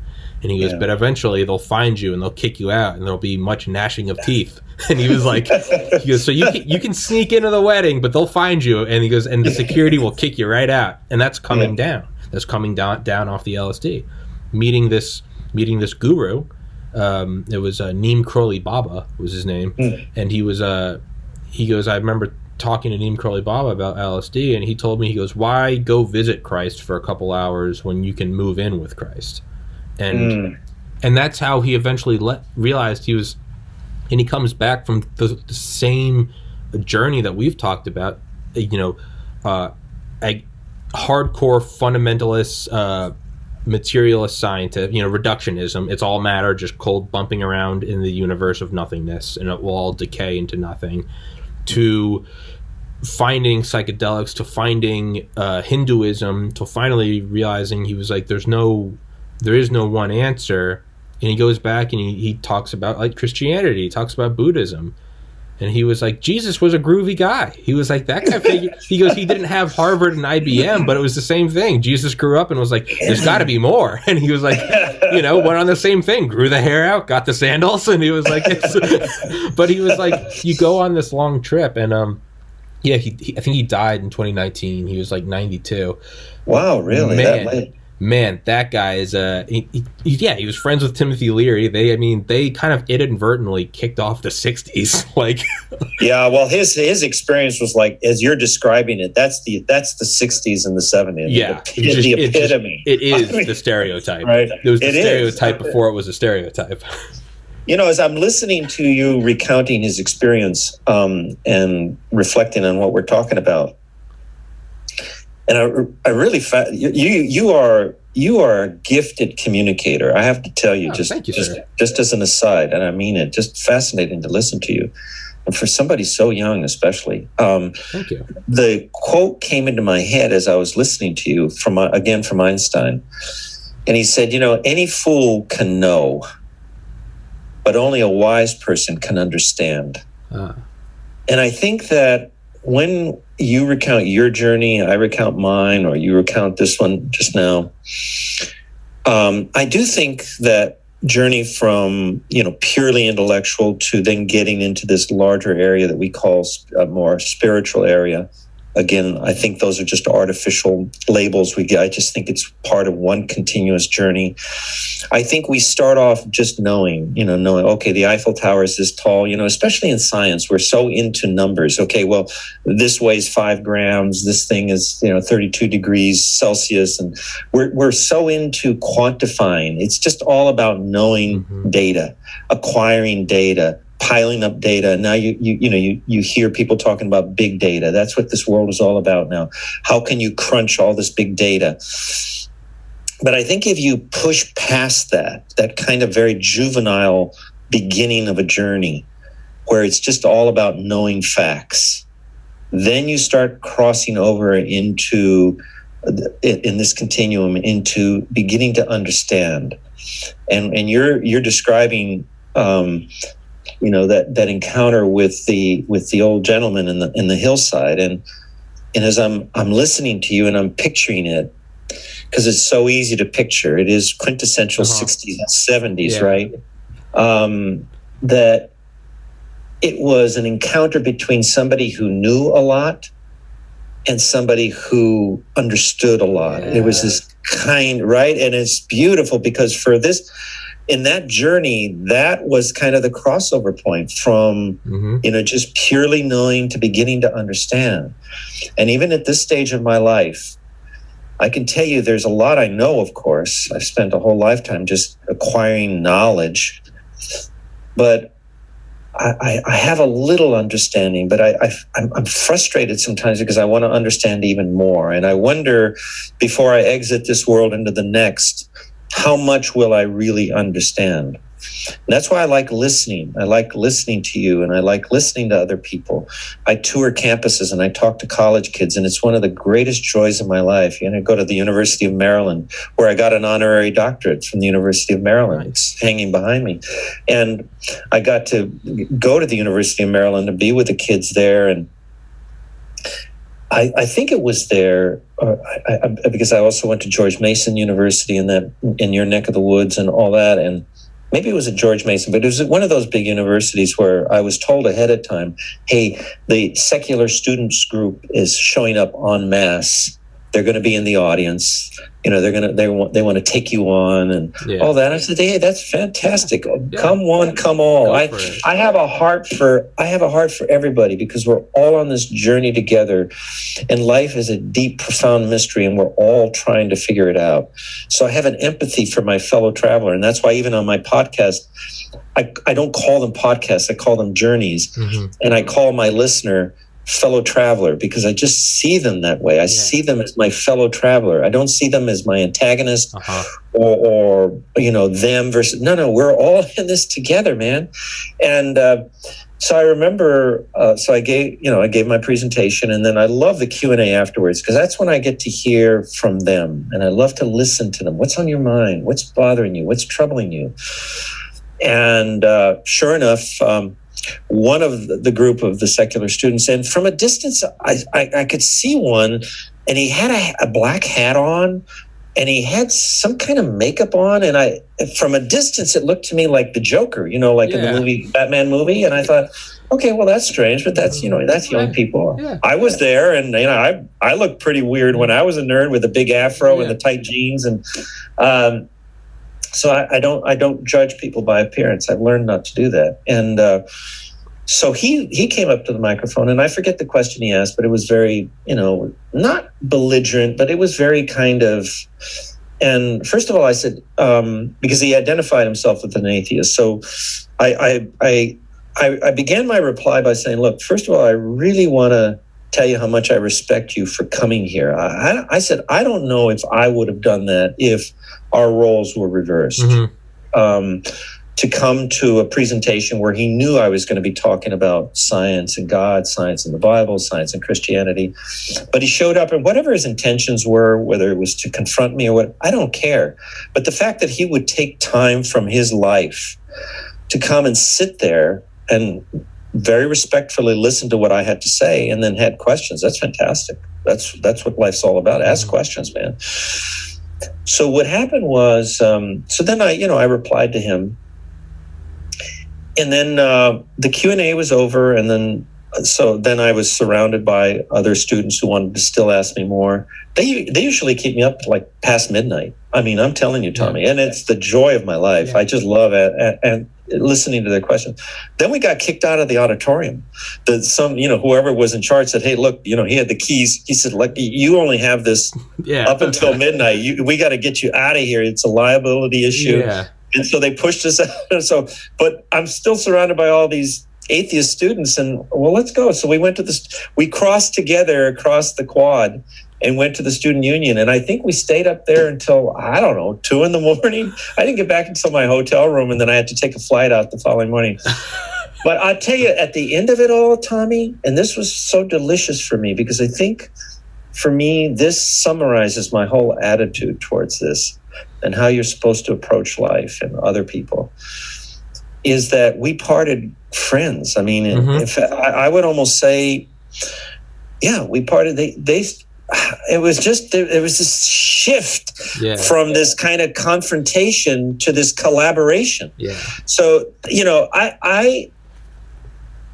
And he goes, but eventually they'll find you and they'll kick you out and there'll be much gnashing of teeth. And he was like, so you can sneak into the wedding, but they'll find you. And he goes, and the security will kick you right out. And that's coming down. That's coming down off the LSD. Meeting this guru. It was Neem Karoli Baba was his name. And he goes, I remember talking to Neem Karoli Baba about LSD, and he told me, he goes, why go visit Christ for a couple hours when you can move in with Christ? And that's how he eventually realized he was, and he comes back from the same journey that we've talked about, a hardcore fundamentalist materialist scientist, reductionism. It's all matter, just cold bumping around in the universe of nothingness, and it will all decay into nothing, to finding psychedelics, to finding Hinduism, to finally realizing he was like, there is no one answer. And he goes back and he talks about like Christianity, he talks about Buddhism. And he was like, Jesus was a groovy guy. He was like, that guy figured. He goes, he didn't have Harvard and IBM, but it was the same thing. Jesus grew up and was like, there's got to be more. And he was like, went on the same thing, grew the hair out, got the sandals. And he was like, but he was like, you go on this long trip. And I think he died in 2019. He was like 92. Wow, really? Man, that guy is he was friends with Timothy Leary. They kind of inadvertently kicked off the 60s. Like, yeah, well, his experience was like, as you're describing it, that's the 60s and the 70s. Yeah, the epitome. It is the stereotype. Right. It was the stereotype before it was a stereotype. As I'm listening to you recounting his experience and reflecting on what we're talking about, and I really you are a gifted communicator. I have to tell you, thank you, sir. Just as an aside, and I mean it, just fascinating to listen to you, and for somebody so young, especially. Thank you. The quote came into my head as I was listening to you from Einstein, and he said, any fool can know, but only a wise person can understand. And I think that when you recount your journey, I recount mine, or you recount this one just now, I do think that journey from, purely intellectual to then getting into this larger area that we call a more spiritual area. Again, I think those are just artificial labels we get. I just think it's part of one continuous journey. I think we start off just knowing, okay, the Eiffel Tower is this tall, especially in science, we're so into numbers. Okay, well, this weighs 5 grams. This thing is, 32 degrees Celsius. And we're so into quantifying. It's just all about knowing data, acquiring data, piling up data. Now you hear people talking about big data. That's what this world is all about now. How can you crunch all this big data? But I think if you push past that kind of very juvenile beginning of a journey where it's just all about knowing facts, then you start crossing over into, in this continuum, into beginning to understand. And you're describing that encounter with the old gentleman in the hillside, and as I'm listening to you and I'm picturing it, because it's so easy to picture. It is quintessential 60s and 70s, right? That it was an encounter between somebody who knew a lot and somebody who understood a lot. It was this kind, right? And it's beautiful because for this, in that journey, that was kind of the crossover point from, just purely knowing to beginning to understand. And even at this stage of my life, I can tell you there's a lot I know, of course. I've spent a whole lifetime just acquiring knowledge, but I have a little understanding, but I'm frustrated sometimes because I want to understand even more. And I wonder, before I exit this world into the next, how much will I really understand? And that's why I like listening. I like listening to you, and I like listening to other people. I tour campuses and I talk to college kids, and it's one of the greatest joys of my life. I go to the University of Maryland, where I got an honorary doctorate from the University of Maryland. It's hanging behind me. And I got to go to the University of Maryland and be with the kids there. And I think it was there because I also went to George Mason University in your neck of the woods and all that. And maybe it was at George Mason, but it was one of those big universities where I was told ahead of time, hey, the secular students group is showing up en masse. They're going to be in the audience. They want to take you on and all that. I said, hey, that's fantastic. Come one, come all. I have a heart for everybody because we're all on this journey together, and life is a deep, profound mystery, and we're all trying to figure it out. So I have an empathy for my fellow traveler, and that's why even on my podcast, I don't call them podcasts. I call them journeys, and I call my listener fellow traveler, because I just see them that way. I see them as my fellow traveler. I don't see them as my antagonist or them versus, no, we're all in this together, man. And so I remember, I gave my presentation, and then I love the Q&A afterwards, because that's when I get to hear from them, and I love to listen to them. What's on your mind? What's bothering you? What's troubling you? And sure enough, one of the group of the secular students, and from a distance, I could see one, and he had a black hat on, and he had some kind of makeup on, and from a distance, it looked to me like the Joker, in the movie, Batman movie, and I thought, okay, well, that's strange, but that's young people. Yeah. I was there, and I looked pretty weird when I was a nerd with a big afro and the tight jeans, and so I don't judge people by appearance. I've learned not to do that. And so he came up to the microphone, and I forget the question he asked, but it was very, not belligerent, but it was very kind of, and first of all, I said, because he identified himself with an atheist. So I began my reply by saying, look, first of all, I really want to tell you how much I respect you for coming here. I said, I don't know if I would have done that if our roles were reversed. To come to a presentation where he knew I was going to be talking about science and God, science and the Bible, science and Christianity. But he showed up, and whatever his intentions were, whether it was to confront me or what, I don't care. But the fact that he would take time from his life to come and sit there and very respectfully listen to what I had to say, and then had questions, that's fantastic. That's what life's all about. Ask questions, man. So what happened was, so then I replied to him, and then the Q&A was over, and then I was surrounded by other students who wanted to still ask me more. They usually keep me up to like past midnight. I mean, I'm telling you, Tommy, and it's the joy of my life. Yeah. I just love it, and listening to their questions. Then we got kicked out of the auditorium. Whoever was in charge said, hey, look, he had the keys. He said, like, you only have this up until midnight. We got to get you out of here. It's a liability issue. Yeah. And so they pushed us out. But I'm still surrounded by all these atheist students, and well, let's go. So we crossed together across the quad and went to the student union. And I think we stayed up there until, 2 a.m. I didn't get back until my hotel room, and then I had to take a flight out the following morning. But I'll tell you, at the end of it all, Tommy, and this was so delicious for me, because I think for me, this summarizes my whole attitude towards this and how you're supposed to approach life and other people, is that we parted friends. I mean, if I would almost say, we parted. It was this shift from this kind of confrontation to this collaboration. Yeah. So, I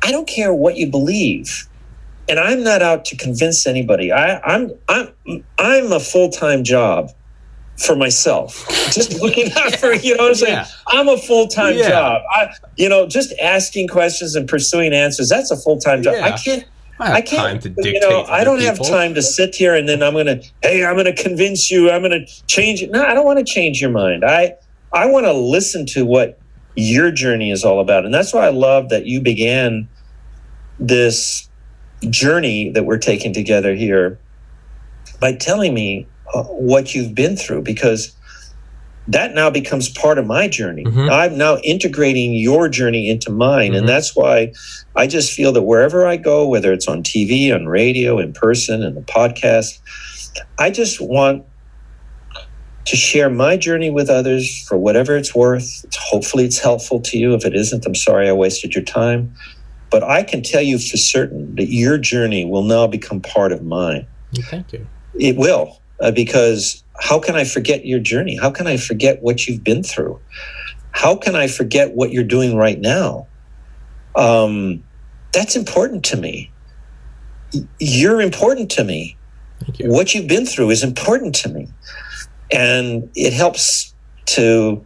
don't care what you believe, and I'm not out to convince anybody. I'm a full-time job for myself, just looking out for, what I'm saying? I'm a full-time job. Just asking questions and pursuing answers, that's a full-time job. I can't time to dictate I don't have time to sit here and then I'm going to convince you, I'm going to change it. No, I don't want to change your mind. I want to listen to what your journey is all about. And that's why I love that you began this journey that we're taking together here by telling me what you've been through, because that now becomes part of my journey. I'm now integrating your journey into mine. And that's why I just feel that wherever I go, whether it's on TV, on radio, in person, in the podcast, I just want to share my journey with others for whatever it's worth. Hopefully it's helpful to you. If it isn't, I'm sorry I wasted your time. But I can tell you for certain that your journey will now become part of mine. Thank you. It will, because how can I forget your journey? How can I forget what you've been through? How can I forget what you're doing right now? That's important to me. You're important to me. Thank you. What you've been through is important to me. And it helps to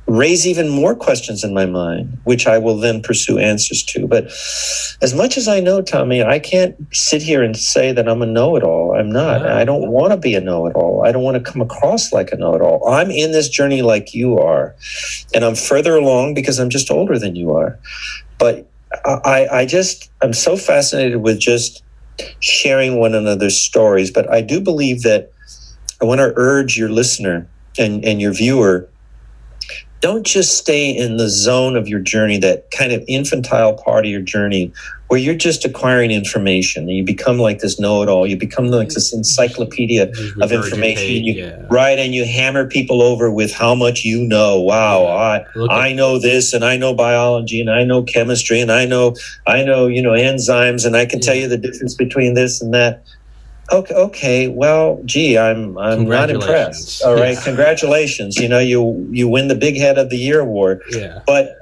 raise even more questions in my mind, which I will then pursue answers to. But as much as I know, Tommy, I can't sit here and say that I'm a know-it-all. I'm not. No. I don't want to be a know-it-all. I don't want to come across like a know-it-all. I'm in this journey like you are. And I'm further along because I'm just older than you are. But I'm so fascinated with just sharing one another's stories. But I do believe that I want to urge your listener and your viewer, don't just stay in the zone of your journey, that kind of infantile part of your journey where you're just acquiring information and you become like this know-it-all. You become like this encyclopedia of information. Right, and you hammer people over with how much you know. Wow, I know this, and I know biology, and I know chemistry, and I know enzymes, and I can tell you the difference between this and that. Okay. Well, gee, I'm not impressed. All right, congratulations. You win the Big Head of the Year award. Yeah. But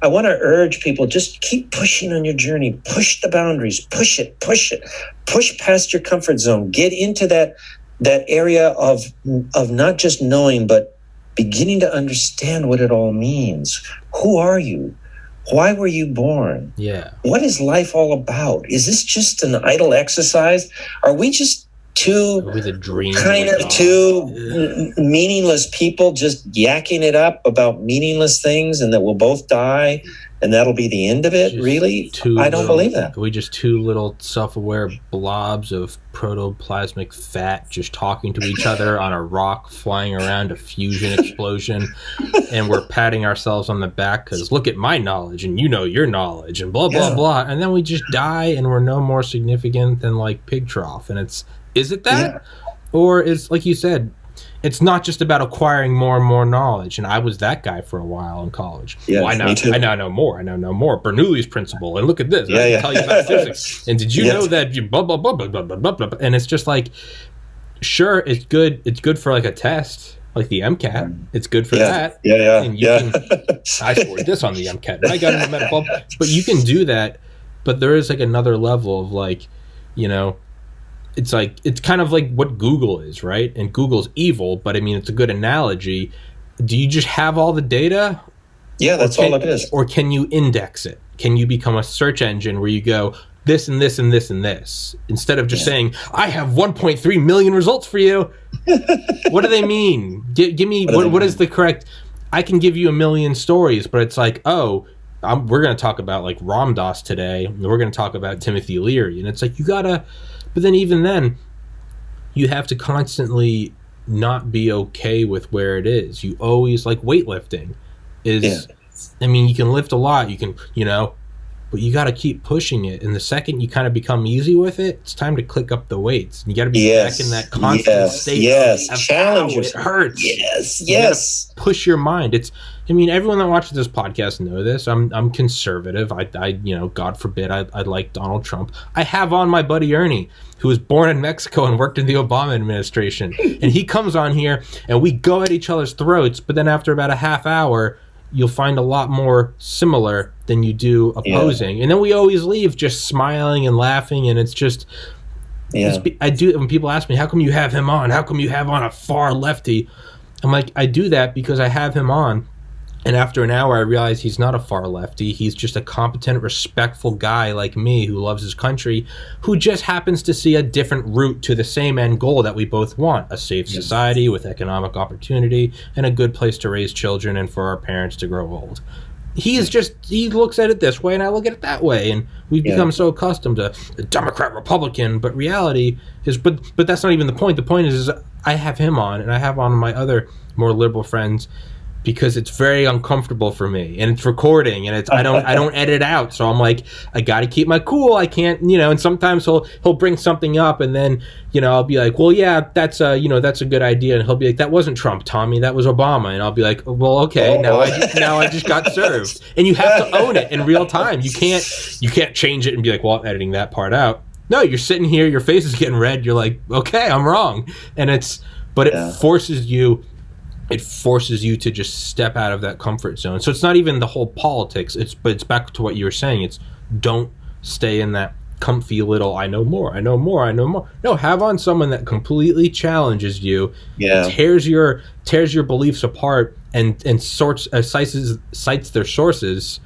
I want to urge people, just keep pushing on your journey. Push the boundaries. Push it. Push past your comfort zone. Get into that area of not just knowing, but beginning to understand what it all means. Who are you? Why were you born? Yeah. What is life all about? Is this just an idle exercise? Are we just two meaningless people just yakking it up about meaningless things, and that we'll both die and that'll be the end of it? Really? I don't believe that. We just two little self-aware blobs of protoplasmic fat just talking to each other on a rock flying around a fusion explosion, and we're patting ourselves on the back because look at my knowledge and your knowledge and blah blah blah, and then we just die and we're no more significant than like pig trough. And is it that? Or is, like you said, it's not just about acquiring more and more knowledge. And I was that guy for a while in college. Yeah, me too. I now know more. Bernoulli's principle. And look at this. I can tell you about physics. And did you know that you blah, blah, blah, blah, blah, blah, blah. And it's just like, sure, it's good. It's good for like a test, like the MCAT. It's good for that. And I scored this on the MCAT. And I got a medal. But you can do that. But there is like another level of like, it's kind of like what Google is, right? And Google's evil, but I mean, it's a good analogy. Do you just have all the data? Yeah, that's all it is. Or can you index it? Can you become a search engine where you go this and this and this and this, instead of just saying, I have 1.3 million results for you? What do they mean? Give me, what is the correct? I can give you a million stories, but it's like, we're going to talk about like Ram Dass today. And we're going to talk about Timothy Leary. And it's like, but then even then, you have to constantly not be okay with where it is. You always, like weightlifting I mean, you can lift a lot, you can, but you got to keep pushing it. And the second you kind of become easy with it, it's time to click up the weights. You got to be back in that constant state of challenge. It hurts. Yes. Push your mind. Everyone that watches this podcast know this. I'm conservative. I God forbid I like Donald Trump. I have on my buddy Ernie, who was born in Mexico and worked in the Obama administration. And he comes on here and we go at each other's throats, but then after about a half hour, you'll find a lot more similar than you do opposing. And then we always leave just smiling and laughing, and it's just I do. When people ask me, how come you have him on? How come you have on a far lefty? I'm like, I do that because I have him on. And after an hour, I realize he's not a far lefty. He's just a competent, respectful guy like me who loves his country, who just happens to see a different route to the same end goal that we both want: a safe society with economic opportunity and a good place to raise children and for our parents to grow old. He looks at it this way and I look at it that way. And we've become so accustomed to the Democrat, Republican, but reality is, but that's not even the point. The point is I have him on and I have on my other more liberal friends, because it's very uncomfortable for me, and it's recording, and I don't edit out. So I'm like, I got to keep my cool. I can't, and sometimes he'll bring something up, and then, I'll be like, well, yeah, that's a good idea. And he'll be like, that wasn't Trump, Tommy, that was Obama. And I'll be like, well, okay, now I just got served. And you have to own it in real time. You can't change it and be like, well, I'm editing that part out. No, you're sitting here, your face is getting red. You're like, okay, I'm wrong. And it forces you. It forces you to just step out of that comfort zone. So it's not even the whole politics. But it's back to what you were saying. It's don't stay in that comfy little I know more. No, have on someone that completely challenges you, tears your beliefs apart, and cites their sources,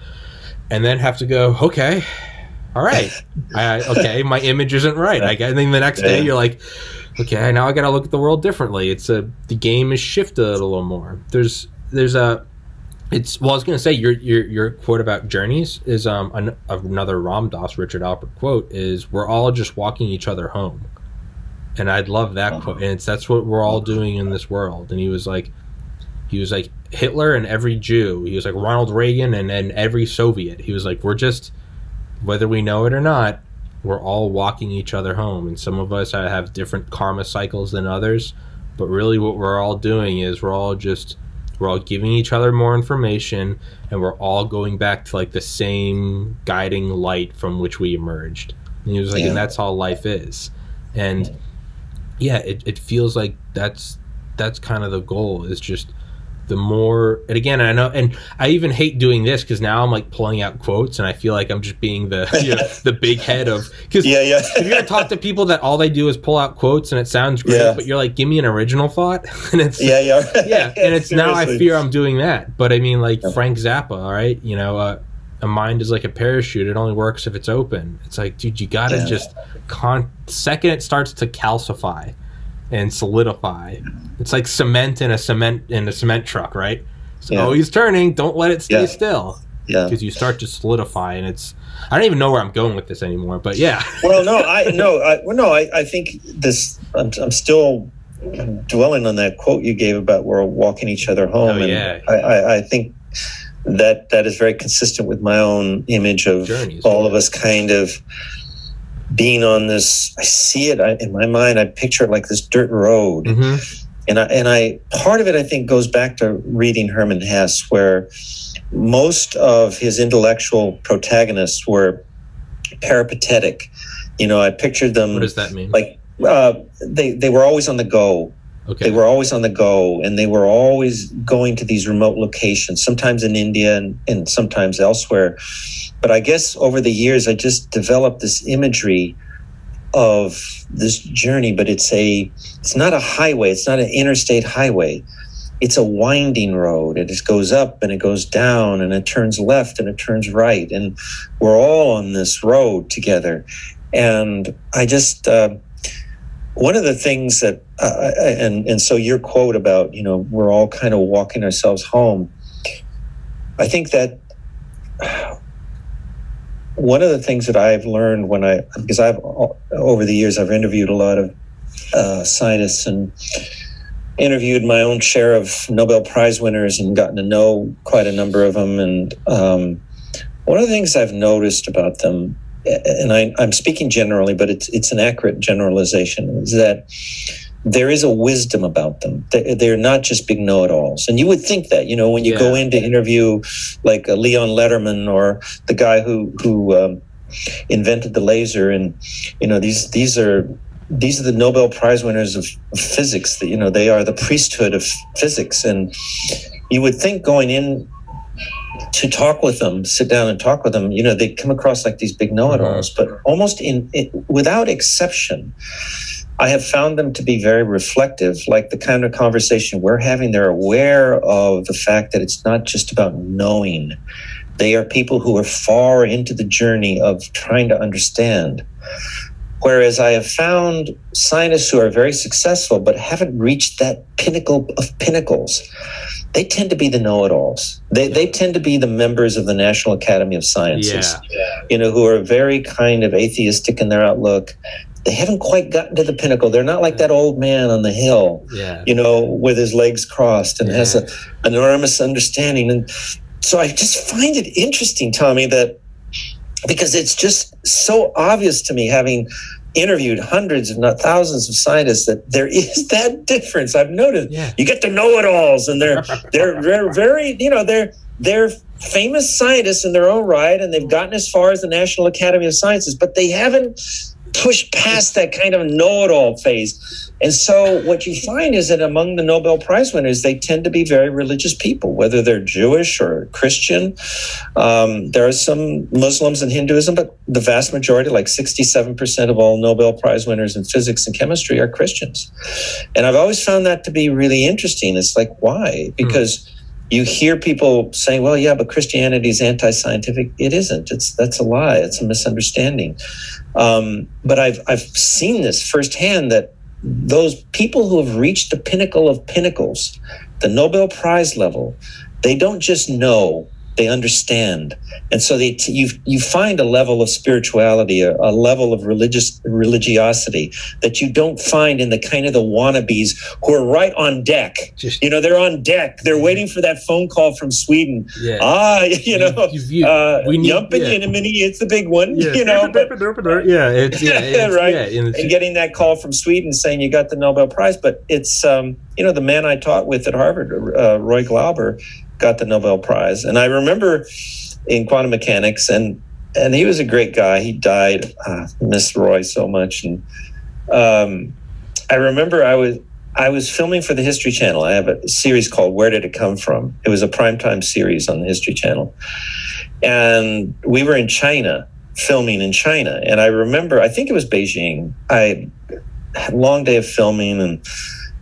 and then have to go, okay, all right, okay, my image isn't right. And then the next day you're like, okay, now I got to look at the world differently. The game is shifted a little more. There's a I was going to say your quote about journeys is another Ram Dass Richard Alpert quote is, we're all just walking each other home. And I'd love that quote. And that's what we're all doing in this world. And he was like Hitler and every Jew. He was like Ronald Reagan and every Soviet. He was like, we're just, whether we know it or not, we're all walking each other home. And some of us have different karma cycles than others. But really what we're all doing is we're all giving each other more information, and we're all going back to like the same guiding light from which we emerged. And he was like, and that's all life is. And yeah, it feels like that's kind of the goal, is just the more, and again, I know, and I even hate doing this because now I'm like pulling out quotes and I feel like I'm just being the the big head of, because if you're gonna talk to people that all they do is pull out quotes and it sounds great, but you're like, give me an original thought, and it's and it's now I fear I'm doing that. But I mean, like Frank Zappa, all right, you know, a mind is like a parachute, it only works if it's open. It's like, dude, you gotta just second it starts to calcify and solidify. It's like cement in a cement truck, right? So always turning. Don't let it stay still. Yeah, because you start to solidify, and it's. I don't even know where I'm going with this anymore, but yeah. Well, I think this. I'm still dwelling on that quote you gave about we're walking each other home. I think that is very consistent with my own image of journeys, all of us kind of being on this. I see it in my mind. I picture it like this dirt road. Mm-hmm. And I part of it, I think, goes back to reading Hermann Hesse, where most of his intellectual protagonists were peripatetic. You know, I pictured them. What does that mean? Like they were always on the go. Okay. They were always on the go, and they were always going to these remote locations, sometimes in India and sometimes elsewhere. But I guess over the years, I just developed this imagery of this journey, but it's not a highway. It's not an interstate highway. It's a winding road. It just goes up and it goes down and it turns left and it turns right. And we're all on this road together. And I just, one of the things that, and so your quote about, you know, we're all kind of walking ourselves home. I think that one of the things that I've learned because over the years, I've interviewed a lot of scientists and interviewed my own share of Nobel Prize winners and gotten to know quite a number of them. And one of the things I've noticed about them, and I'm speaking generally, but it's an accurate generalization, is that there is a wisdom about them. They're not just big know-it-alls. And you would think that, you know, when you go in to interview like Leon Letterman or the guy who invented the laser, and, you know, these are the Nobel Prize winners of physics. That, you know, they are the priesthood of physics. And you would think going in to talk with them, sit down and talk with them, you know, they come across like these big know-it-alls, but almost without exception, I have found them to be very reflective, like the kind of conversation we're having. They're aware of the fact that it's not just about knowing. They are people who are far into the journey of trying to understand. Whereas I have found scientists who are very successful but haven't reached that pinnacle of pinnacles, they tend to be the know-it-alls. They tend to be the members of the National Academy of Sciences, you know, who are very kind of atheistic in their outlook. They haven't quite gotten to the pinnacle. They're not like that old man on the hill, you know, with his legs crossed and has an enormous understanding. And so I just find it interesting, Tommy, that because it's just so obvious to me, having interviewed hundreds, if not thousands of scientists, that there is that difference. I've noticed you get the know-it-alls, and they're very, you know, they're famous scientists in their own right, and they've gotten as far as the National Academy of Sciences, but they haven't pushed past that kind of know-it-all phase. And so what you find is that among the Nobel Prize winners, they tend to be very religious people, whether they're Jewish or Christian. There are some Muslims and Hinduism, but the vast majority, like 67% of all Nobel Prize winners in physics and chemistry, are Christians. And I've always found that to be really interesting. It's like, why? Because you hear people saying, well, yeah, but Christianity is anti-scientific. It isn't. That's a lie. It's a misunderstanding. But I've seen this firsthand, that those people who have reached the pinnacle of pinnacles, the Nobel Prize level, they don't just know, they understand. And so you find a level of spirituality, a level of religiosity that you don't find in the kind of the wannabes who are right on deck. They're on deck. They're waiting for that phone call from Sweden. Yeah. Yumpinimini, it's the big one. Right. And getting that call from Sweden saying you got the Nobel Prize. But it's, the man I taught with at Harvard, Roy Glauber, got the Nobel Prize. And I remember in quantum mechanics, and he was a great guy. He died. Miss Roy so much. And I remember I was filming for the History Channel. I have a series called Where Did It Come From? It was a primetime series on the History Channel. And we were in China, filming in China. And I remember, I think it was Beijing. I had a long day of filming, and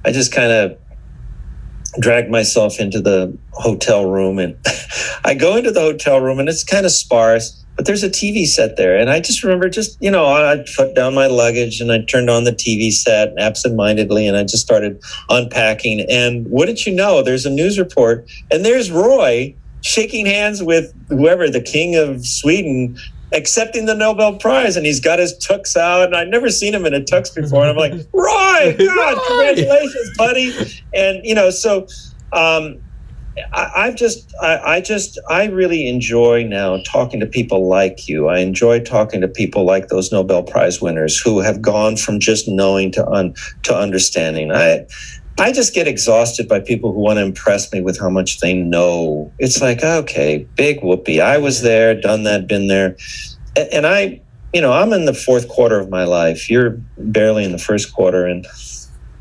I just kind of dragged myself into the hotel room, and I go into the hotel room, and it's kind of sparse, but there's a TV set there. And I just remember I put down my luggage and I turned on the TV set absentmindedly, and I just started unpacking. And wouldn't you know, there's a news report, and there's Roy shaking hands with whoever, the king of Sweden, accepting the Nobel Prize, and he's got his tux out, and I'd never seen him in a tux before, and I'm like, Roy, God, congratulations, buddy. And I really enjoy now talking to people like you. I enjoy talking to people like those Nobel Prize winners who have gone from just knowing to understanding. I just get exhausted by people who want to impress me with how much they know. It's like, okay, big whoopee. I was there, done that, been there. And I'm in the fourth quarter of my life. You're barely in the first quarter. And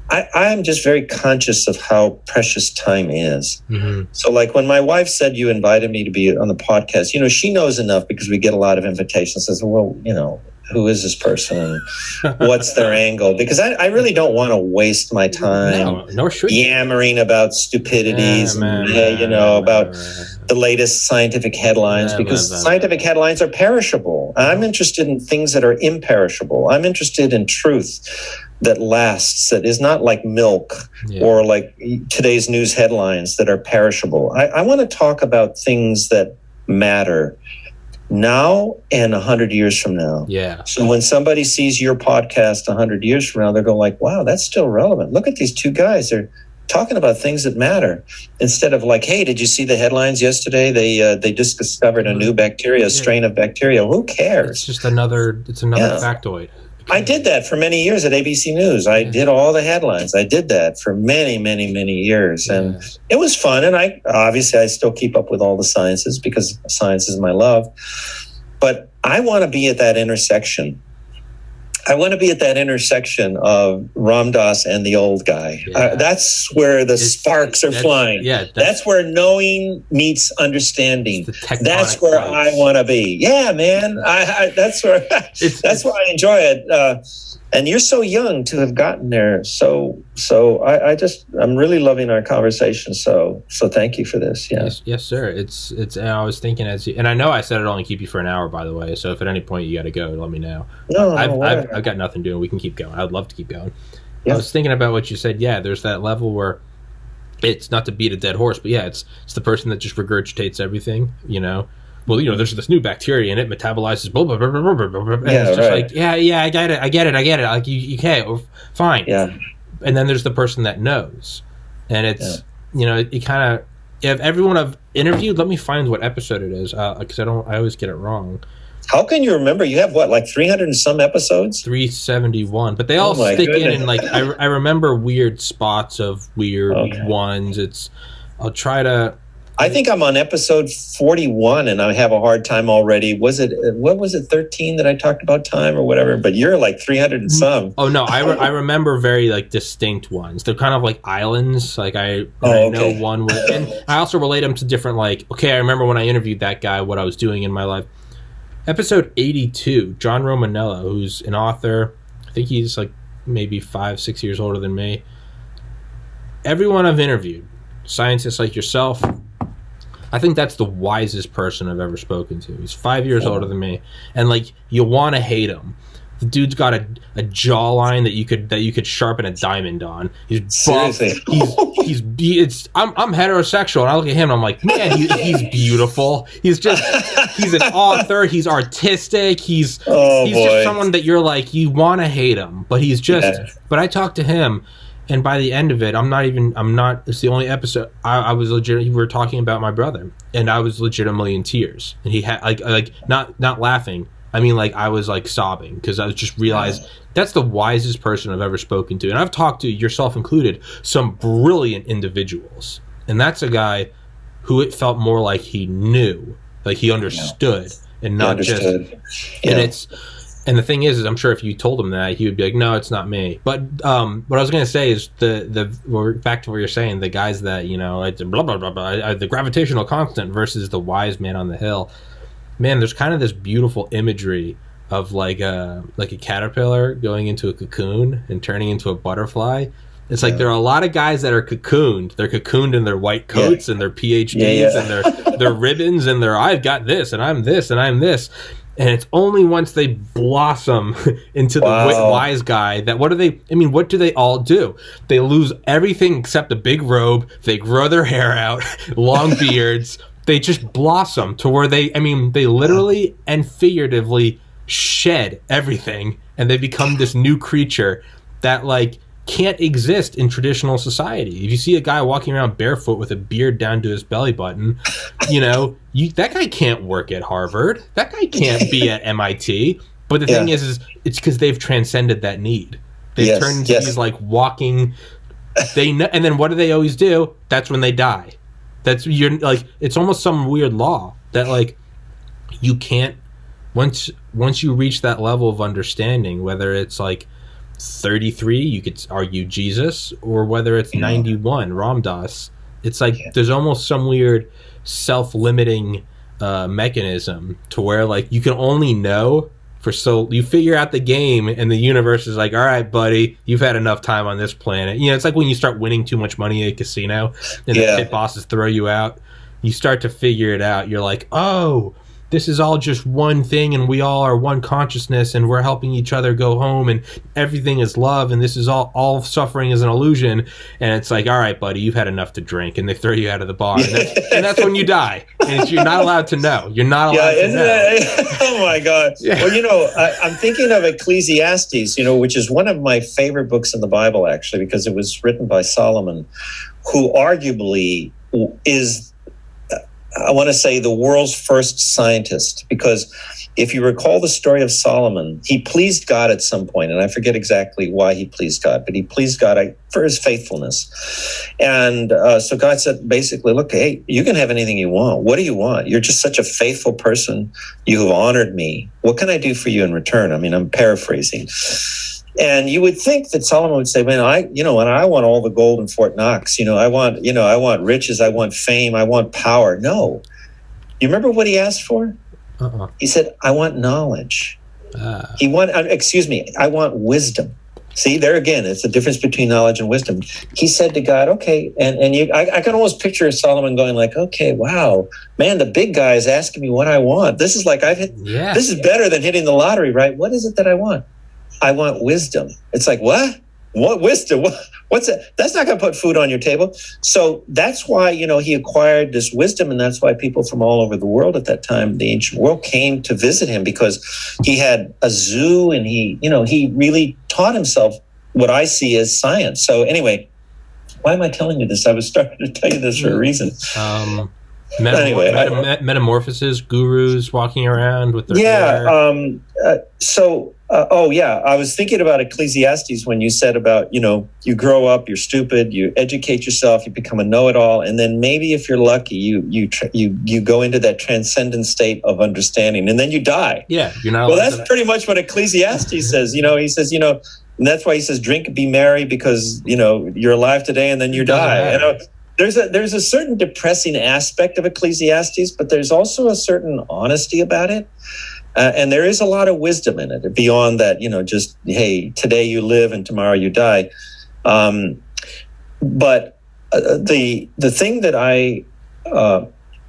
I'm just very conscious of how precious time is. Mm-hmm. So like when my wife said you invited me to be on the podcast, she knows enough because we get a lot of invitations. Says, well, who is this person and what's their angle? Because I really don't want to waste my time yammering about stupidities about the latest scientific headlines, because scientific headlines are perishable. I'm interested in things that are imperishable. I'm interested in truth that lasts, that is not like milk or like today's news headlines that are perishable. I want to talk about things that matter now and 100 years from now. Yeah. So when somebody sees your podcast 100 years from now, they're going like, wow, that's still relevant. Look at these two guys. They're talking about things that matter, instead of like, hey, did you see the headlines yesterday? They just discovered a new bacteria, a strain of bacteria. Who cares? It's just another factoid. I did that for many years at ABC News. I did all the headlines. I did that for many, many, many years. And it was fun. And I still keep up with all the sciences because science is my love. But I want to be at that intersection. I want to be at that intersection of Ram Dass and the old guy. That's where the sparks are flying. Yeah, that's where knowing meets understanding. That's where I want to be. Yeah, man. That's where I enjoy it. And you're so young to have gotten there. So I'm really loving our conversation. So thank you for this. Yeah. Yes, sir. It's. And I was thinking and I know I said I'd only keep you for an hour, by the way. So if at any point you got to go, let me know. No, I've got nothing doing. We can keep going. I'd love to keep going. Yeah. I was thinking about what you said. Yeah, there's that level where it's not to beat a dead horse, but it's the person that just regurgitates everything. Well, there's this new bacteria and it metabolizes blah, blah, blah, blah, blah, blah, blah. And it's just like, I get it. Like, you can't, fine. Yeah. And then there's the person that knows. And it's, you kind of, if everyone I've interviewed, let me find what episode it is, because I always get it wrong. How can you remember? You have, like 300 and some episodes? 371. But they all stick in, and, like, I remember weird spots of weird ones. I'll try to... I think I'm on episode 41 and I have a hard time already. What was it, 13 that I talked about time or whatever? But you're like 300 and some. Oh, no, I remember very like distinct ones. They're kind of like islands. Like I know one. And I also relate them to different, like, I remember when I interviewed that guy, what I was doing in my life. Episode 82, John Romanello, who's an author. I think he's like maybe 5-6 years older than me. Everyone I've interviewed, scientists like yourself, I think that's the wisest person I've ever spoken to. He's 5 years older than me. And, like, you want to hate him. The dude's got a jawline that you could sharpen a diamond on. He's buff. Seriously. I'm heterosexual, and I look at him and I'm like, man, he's beautiful. He's an author. He's artistic. He's just someone that you're like, you want to hate him, but he's just. Yeah. But I talked to him, and by the end of it, it's the only episode I was legit. We were talking about my brother, and I was legitimately in tears, and he had like not laughing. I mean, like, I was like sobbing because I was just realized that's the wisest person I've ever spoken to, and I've talked to, yourself included, some brilliant individuals, and that's a guy who it felt more like he knew, like he understood, and not just. And the thing is I'm sure if you told him that, he would be like, no, it's not me. But what I was going to say is we're back to what you're saying, the guys that, like blah, blah, blah, blah, the gravitational constant versus the wise man on the hill. Man, there's kind of this beautiful imagery of like a caterpillar going into a cocoon and turning into a butterfly. It's like there are a lot of guys that are cocooned. They're cocooned in their white coats and their PhDs and their ribbons and their I've got this and I'm this and I'm this. And it's only once they blossom into the wise guy that what do they all do? They lose everything except a big robe. They grow their hair out, long beards. They just blossom to where they literally and figuratively shed everything, and they become this new creature that like can't exist in traditional society. If you see a guy walking around barefoot with a beard down to his belly button, that guy can't work at Harvard. That guy can't be at MIT. But the thing is it's because they've transcended that need. They've turned into these like walking. And then what do they always do? That's when they die. It's almost some weird law that like you can't once you reach that level of understanding, whether it's like 33, you could argue Jesus, or whether it's 91, Ram Dass. It's like there's almost some weird self-limiting mechanism to where like you can only know you figure out the game, and the universe is like, all right, buddy, you've had enough time on this planet. It's like when you start winning too much money at a casino and the pit bosses throw you out. You start to figure it out. You're like, oh, this is all just one thing, and we all are one consciousness, and we're helping each other go home, and everything is love, and this is all suffering is an illusion. And it's like, all right, buddy, you've had enough to drink, and they throw you out of the bar, and that's when you die. And you're not allowed to know. You're not allowed to know. Oh my God. Yeah. Well, I'm thinking of Ecclesiastes, which is one of my favorite books in the Bible, actually, because it was written by Solomon, who arguably is, I want to say, the world's first scientist, because if you recall the story of Solomon, he pleased God at some point, and I forget exactly why he pleased God, but he pleased God for his faithfulness. And so God said, basically, look, hey, you can have anything you want. What do you want? You're just such a faithful person. You have honored me. What can I do for you in return? I'm paraphrasing. And you would think that Solomon would say, man, I want all the gold in Fort Knox. I want riches. I want fame. I want power. No. You remember what he asked for? He said, I want knowledge. I want wisdom. See, there again, it's the difference between knowledge and wisdom. He said to God, okay, I can almost picture Solomon going like, okay, wow, man, the big guy is asking me what I want. This is like this is better than hitting the lottery, right? What is it that I want? I want wisdom. It's like, what? What wisdom? What's that? That's not going to put food on your table. So that's why, he acquired this wisdom. And that's why people from all over the world at that time, the ancient world, came to visit him, because he had a zoo, and he really taught himself what I see as science. So anyway, why am I telling you this? I was starting to tell you this for a reason. Metamorphosis, gurus walking around with their hair. I was thinking about Ecclesiastes when you said about, you grow up, you're stupid, you educate yourself, you become a know-it-all, and then maybe if you're lucky, you go into that transcendent state of understanding, and then you die. Yeah, you're not. Well, that's pretty much what Ecclesiastes says. He says, and that's why he says, drink and be merry, because you're alive today, and then you die. There's a certain depressing aspect of Ecclesiastes, but there's also a certain honesty about it. And there is a lot of wisdom in it beyond that, just, hey, today you live and tomorrow you die. But the thing that I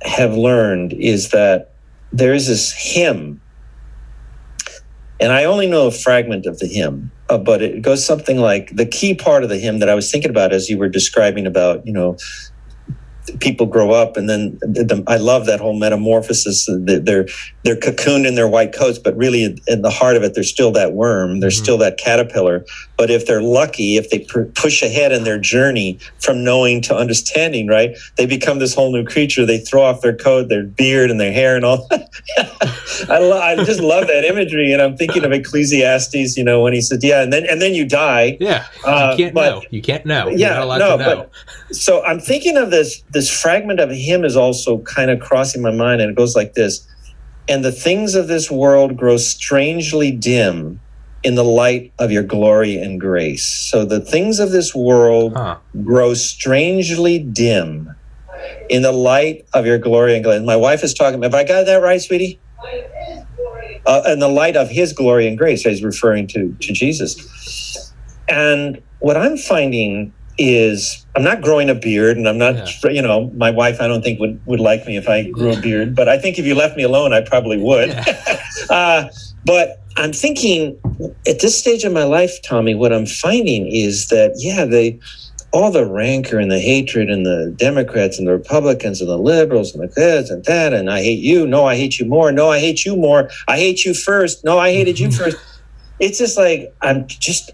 have learned is that there is this hymn And I only know a fragment of the hymn, but it goes something like, the key part of the hymn that I was thinking about as you were describing about, people grow up, and then I love that whole metamorphosis. They're cocooned in their white coats, but really in the heart of it, they're still that worm. They're still that caterpillar. But if they're lucky, if they push ahead in their journey from knowing to understanding, right, they become this whole new creature. They throw off their coat, their beard, and their hair, and all that. I just love that imagery, and I'm thinking of Ecclesiastes, when he said, "Yeah, and then you die." Yeah, you can't know. Yeah, you're not allowed to know. So I'm thinking of this fragment of a hymn is also kind of crossing my mind, and it goes like this: "And the things of this world grow strangely dim in the light of your glory and grace." So the things of this world grow strangely dim in the light of your glory and grace. My wife is talking. Have I got that right, sweetie? In the light of his glory and grace. He's referring to Jesus. And what I'm finding is, I'm not growing a beard, and I'm not, my wife, I don't think would like me if I grew a beard, but I think if you left me alone, I probably would. But I'm thinking at this stage of my life, Tommy, what I'm finding is that, all the rancor and the hatred and the Democrats and the Republicans and the liberals and the this and that, and I hate you. No, I hate you more. No, I hate you more. I hate you first. No, I hated you first. It's just like, I'm just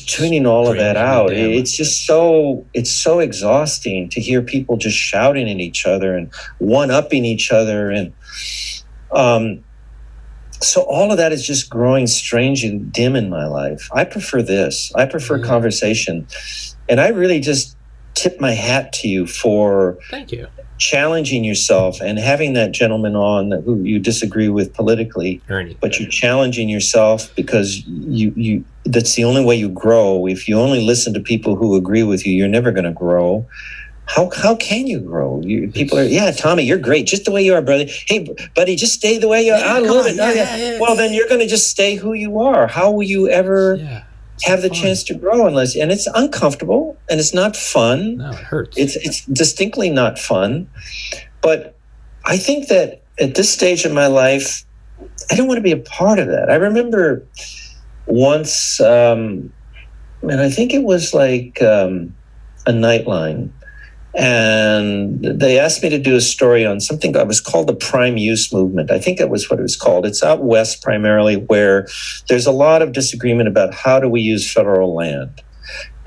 tuning all of that out. It's just it's so exhausting to hear people just shouting at each other and one-upping each other. And so all of that is just growing strange and dim in my life. I prefer this. I prefer conversation. And I really just tip my hat to you for challenging yourself and having that gentleman on who you disagree with politically, Ernie. But you're challenging yourself because you that's the only way you grow. If you only listen to people who agree with you, you're never going to grow. How can you grow? People are, Tommy, you're great, just the way you are, brother. Hey, buddy, just stay the way you are. I love it. Well, then you're going to just stay who you are. How will you ever have the chance to grow and it's uncomfortable and it's not fun. No, it hurts. It's distinctly not fun. But I think that at this stage of my life, I don't want to be a part of that. I remember once, and I think it was like a Nightline, and they asked me to do a story on something that was called the prime use movement. I think that was what it was called. It's out west primarily, where there's a lot of disagreement about how do we use federal land.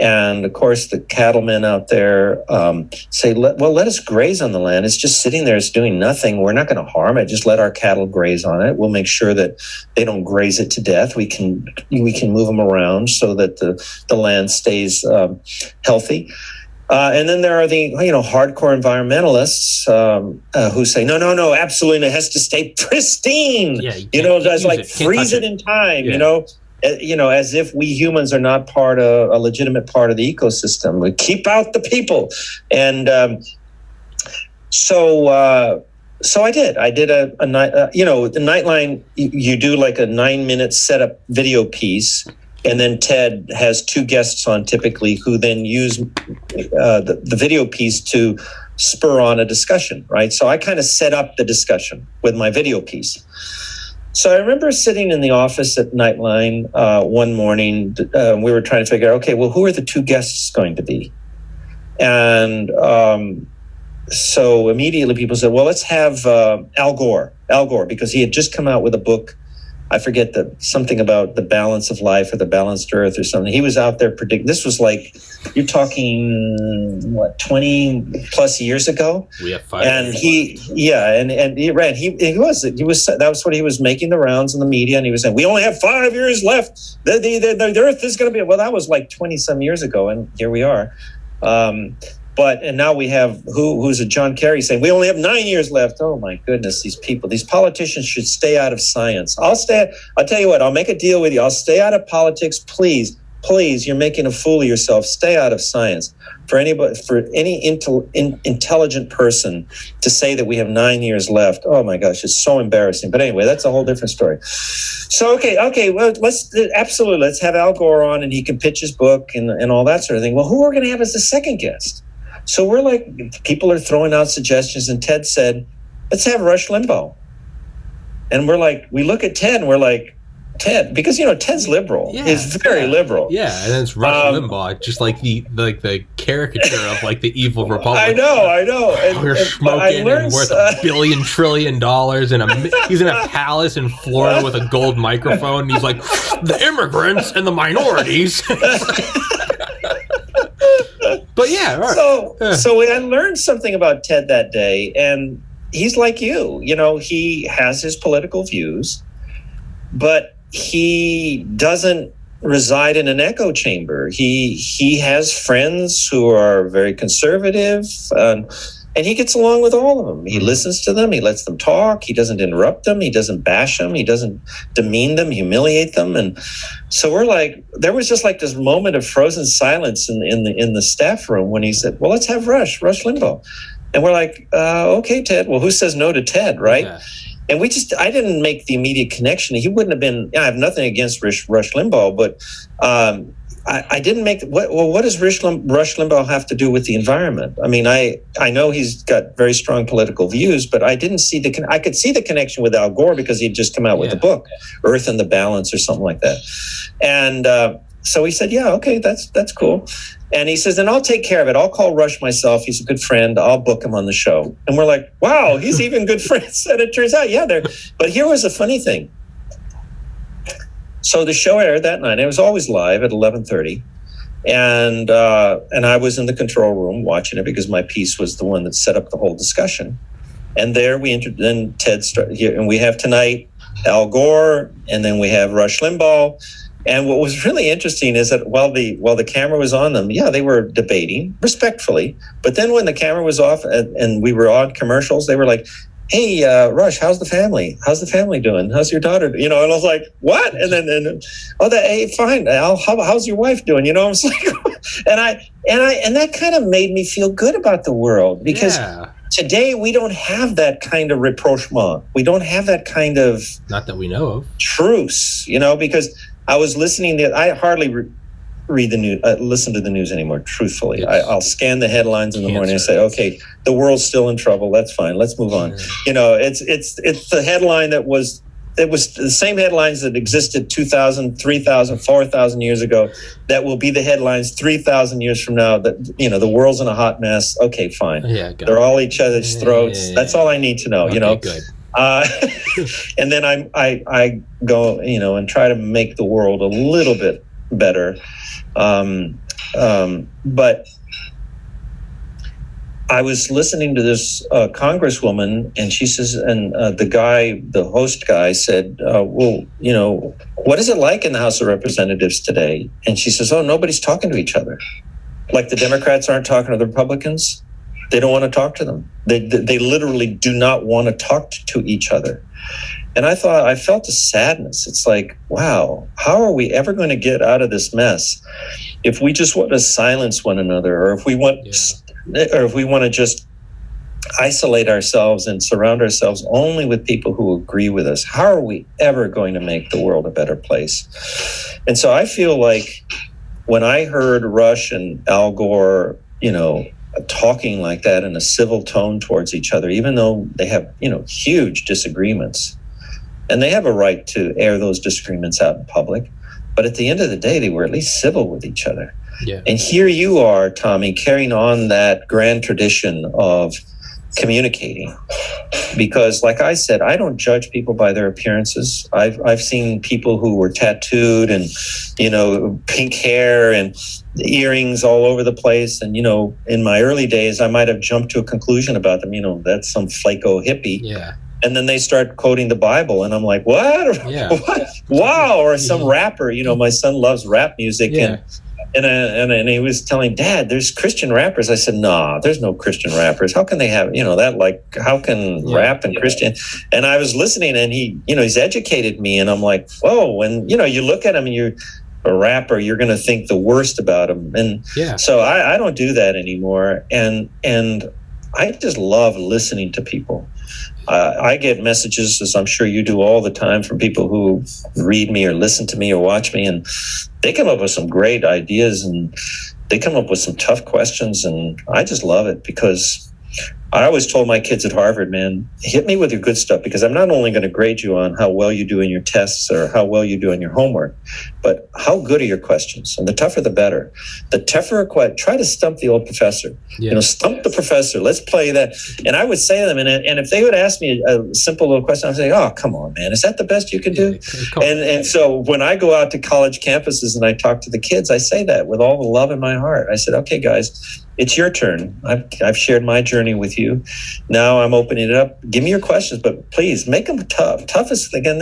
And of course, the cattlemen out there say, let us graze on the land. It's just sitting there. It's doing nothing. We're not going to harm it. Just let our cattle graze on it. We'll make sure that they don't graze it to death. We can move them around so that the land stays healthy. And then there are the hardcore environmentalists who say no, absolutely, it has to stay pristine. It's like freeze it in time. As if we humans are not a legitimate part of the ecosystem. We keep out the people, and so I did. I did the Nightline. You do like a 9-minute setup video piece. And then Ted has 2 guests on typically who then use the video piece to spur on a discussion, right? So I kind of set up the discussion with my video piece. So I remember sitting in the office at Nightline one morning. We were trying to figure out, okay, well, who are the 2 guests going to be? And so immediately people said, well, let's have Al Gore, because he had just come out with a book. I forget something about the balance of life or the balanced earth or something. He was out there predicting. This was like, you're talking 20 plus years ago. We have 5. And he was that was what he was making the rounds in the media, and he was saying, we only have 5 years left. The earth is going to be, well, that was like 20 some years ago, and here we are. And now we have who's a John Kerry saying we only have 9 years left. Oh my goodness, these politicians should stay out of science. I'll tell you what, I'll make a deal with you. I'll stay out of politics, please. You're making a fool of yourself. Stay out of science. For any intelligent person to say that we have 9 years left, oh my gosh, it's so embarrassing. But anyway, that's a whole different story. So okay, well, let's have Al Gore on, and he can pitch his book and all that sort of thing. Well, who are we going to have as the second guest? So we're like, people are throwing out suggestions, and Ted said, let's have Rush Limbaugh. And we're like, we look at Ted and we're like, Ted, because Ted's liberal. Yeah, He's very liberal. Yeah, and then it's Rush Limbaugh, just like the caricature of like the evil Republic. I know. We're smoking and worth $1 billion trillion, and he's in a palace in Florida with a gold microphone. And he's like, the immigrants and the minorities. But yeah, right. So I learned something about Ted that day, and he's like you. He has his political views, but he doesn't reside in an echo chamber. He has friends who are very conservative, and he gets along with all of them. He listens to them. He lets them talk. He doesn't interrupt them. He doesn't bash them. He doesn't demean them, humiliate them. And so there was just like this moment of frozen silence in the staff room when he said, well, let's have Rush Limbaugh. And we're like, okay, Ted. Well, who says no to Ted, right? Yeah. And I didn't make the immediate connection. He wouldn't have been, I have nothing against Rush Limbaugh, but I didn't make, what does Rush Limbaugh have to do with the environment? I mean, I know he's got very strong political views, but I didn't see I could see the connection with Al Gore because he'd just come out with a book, Earth and the Balance or something like that. And so he said, yeah, okay, that's cool. And he says, then I'll take care of it. I'll call Rush myself. He's a good friend. I'll book him on the show. And we're like, wow, he's even good friends. And it turns out, but here was the funny thing. So the show aired that night. It was always live at 11:30. And I was in the control room watching it because my piece was the one that set up the whole discussion. And there we entered, then Ted started here. And we have tonight Al Gore, and then we have Rush Limbaugh. And what was really interesting is that while the camera was on them, they were debating respectfully. But then when the camera was off and we were on commercials, they were like, hey, Rush, how's the family? How's the family doing? How's your daughter? And I was like, what? And then, hey, fine. Al, how's your wife doing? I was like, and that kind of made me feel good about the world because today we don't have that kind of rapprochement. We don't have that kind of, not that we know of, truce, because I was listening to, I hardly read the news, listen to the news anymore, truthfully. I'll scan the headlines in the morning and say, okay, the world's still in trouble. That's fine. Let's move on. It's the headline it was the same headlines that existed 2,000, 3,000, 4,000 years ago that will be the headlines 3,000 years from now that, the world's in a hot mess. Okay, fine. They're all each other's throats. That's all I need to know, Good. And then I go, and try to make the world a little bit better. But I was listening to this congresswoman, and she says, and the host guy said, well, what is it like in the House of Representatives today? And she says, oh, nobody's talking to each other. Like the Democrats aren't talking to the Republicans. They don't want to talk to them. They literally do not want to talk to each other. And I felt a sadness. It's like, wow, how are we ever going to get out of this mess if we just want to silence one another, or if we want to just isolate ourselves and surround ourselves only with people who agree with us? How are we ever going to make the world a better place? And so I feel like when I heard Rush and Al Gore, talking like that in a civil tone towards each other, even though they have, huge disagreements, and they have a right to air those disagreements out in public. But at the end of the day, they were at least civil with each other. Yeah. And here you are, Tommy, carrying on that grand tradition of communicating. Because like I said, I don't judge people by their appearances. I've seen people who were tattooed and, pink hair and earrings all over the place. And, in my early days, I might have jumped to a conclusion about them. That's some flaco hippie. Yeah. And then they start quoting the Bible, and I'm like, what? Yeah. What? Wow. Or some rapper, my son loves rap music. Yeah. And he was telling Dad, there's Christian rappers. I said, nah, there's no Christian rappers. How can they have, that, like, how can rap and Christian? And I was listening, and he's educated me, and I'm like, whoa. When, you look at him and you're a rapper, you're going to think the worst about him. And so I don't do that anymore. And I just love listening to people. I get messages, as I'm sure you do all the time, from people who read me or listen to me or watch me, and they come up with some great ideas, and they come up with some tough questions, and I just love it because I always told my kids at Harvard, man, hit me with your good stuff, because I'm not only going to grade you on how well you do in your tests or how well you do in your homework, but how good are your questions? And the tougher, the better. The tougher, try to stump the old professor. Yeah. Stump the professor. Let's play that. And I would say to them, and if they would ask me a simple little question, I'd say, oh, come on, man, is that the best you can do? And so when I go out to college campuses and I talk to the kids, I say that with all the love in my heart. I said, okay, guys, it's your turn. I've shared my journey with you. Now I'm opening it up. Give me your questions, but please make them tough. Toughest again,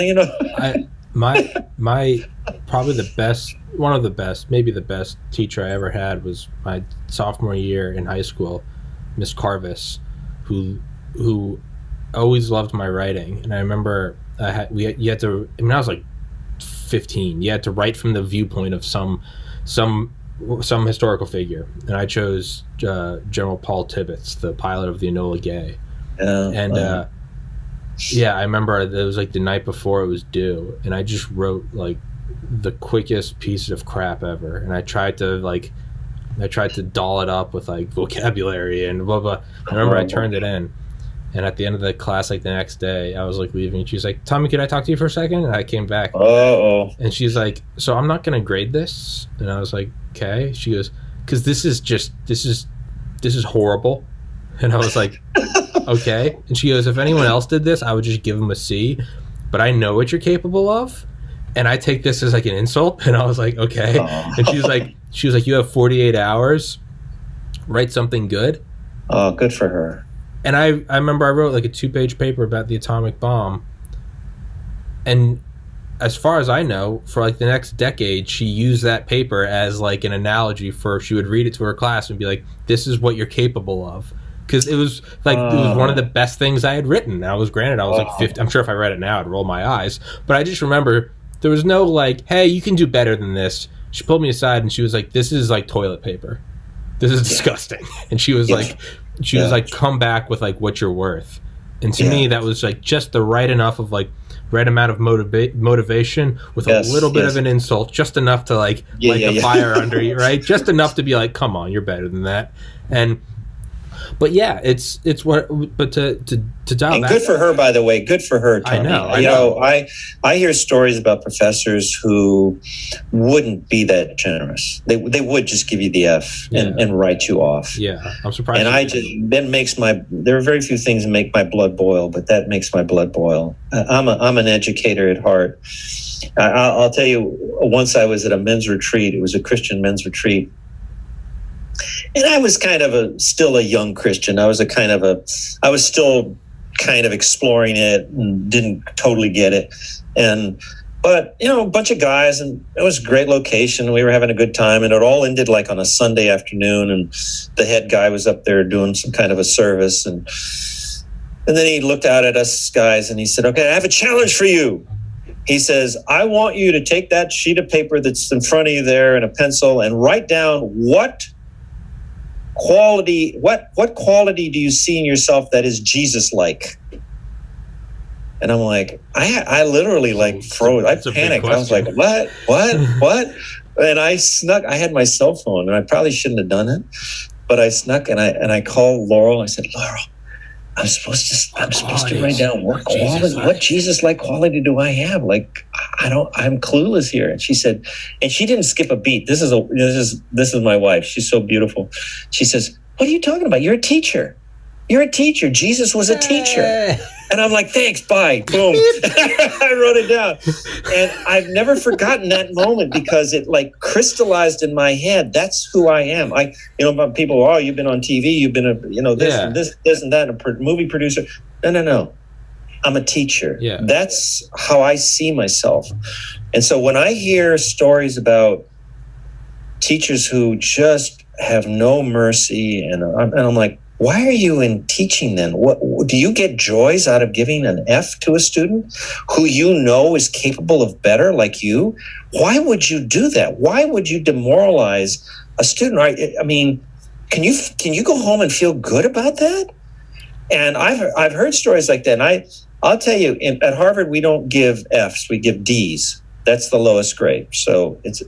my probably the best, one of the best, maybe the best teacher I ever had was my sophomore year in high school, Miss Carvis, who always loved my writing. And I remember you had to. I mean, I was like 15. You had to write from the viewpoint of some historical figure, and I chose General Paul Tibbets, the pilot of the Enola Gay. I remember it was like the night before it was due, and I just wrote like the quickest piece of crap ever, and I tried to doll it up with like vocabulary and blah blah. I remember I turned it in, and at the end of the class, like the next day, I was like leaving, and she was like, "Tommy, could I talk to you for a second?" And I came back, and she's like, "So I'm not gonna grade this," and I was like, "Okay." She goes, "Because this is horrible," and I was like, "Okay." And she goes, "If anyone else did this, I would just give them a C, but I know what you're capable of, and I take this as like an insult." And I was like, "Okay." And she was like, "You have 48 hours, write something good." Oh, good for her. And I remember I wrote like a 2-page paper about the atomic bomb, and as far as I know, for like the next decade, she used that paper as like an analogy she would read it to her class and be like, "This is what you're capable of." Because it was like it was one of the best things I had written. I was like 50. I'm sure if I read it now, I'd roll my eyes. But I just remember there was no like, "Hey, you can do better than this." She pulled me aside and she was like, "This is like toilet paper. This is disgusting." And she was like, "Come back with like what you're worth." And to me, that was like just the right amount of motivation with a little bit of an insult, just enough to like light the fire under you, right? Just enough to be like, "Come on, you're better than that." But yeah, it's what. But to dial and back, good for her, by the way. Good for her, Tommy. I know. I hear stories about professors who wouldn't be that generous. They would just give you the F and write you off. Yeah, I'm surprised. And there are very few things that make my blood boil, but that makes my blood boil. I'm an educator at heart. I'll tell you. Once I was at a men's retreat. It was a Christian men's retreat. And I was kind of still a young Christian. I was still kind of exploring it and didn't totally get it. But a bunch of guys, and it was a great location. We were having a good time, and it all ended like on a Sunday afternoon. And the head guy was up there doing some kind of a service, and then he looked out at us guys and he said, "Okay, I have a challenge for you." He says, "I want you to take that sheet of paper that's in front of you there and a pencil and write down what quality do you see in yourself that is Jesus-like?" And I'm like, I literally like froze. I panicked. I was like, what? And I had my cell phone, and I probably shouldn't have done it, but I snuck and I called Laurel. I said, "Laurel, I'm supposed to write down what Jesus-like quality do I have? Like, I'm clueless here." And she said, and she didn't skip a beat. This is my wife. She's so beautiful. She says, "What are you talking about? You're a teacher. You're a teacher. Jesus was a teacher." And I'm like, "Thanks, bye." Boom. I wrote it down. And I've never forgotten that moment because it like crystallized in my head. That's who I am. People, "Oh, you've been on TV, you've been this and that, a movie producer." No. I'm a teacher. Yeah. That's how I see myself. And so when I hear stories about teachers who just have no mercy, and I'm like, why are you in teaching then? What do you get joys out of giving an F to a student who you know is capable of better, like you? Why would you do that? Why would you demoralize a student? I mean, can you go home and feel good about that? And I've heard stories like that. And I'll tell you, at Harvard we don't give Fs, we give Ds. That's the lowest grade. So it's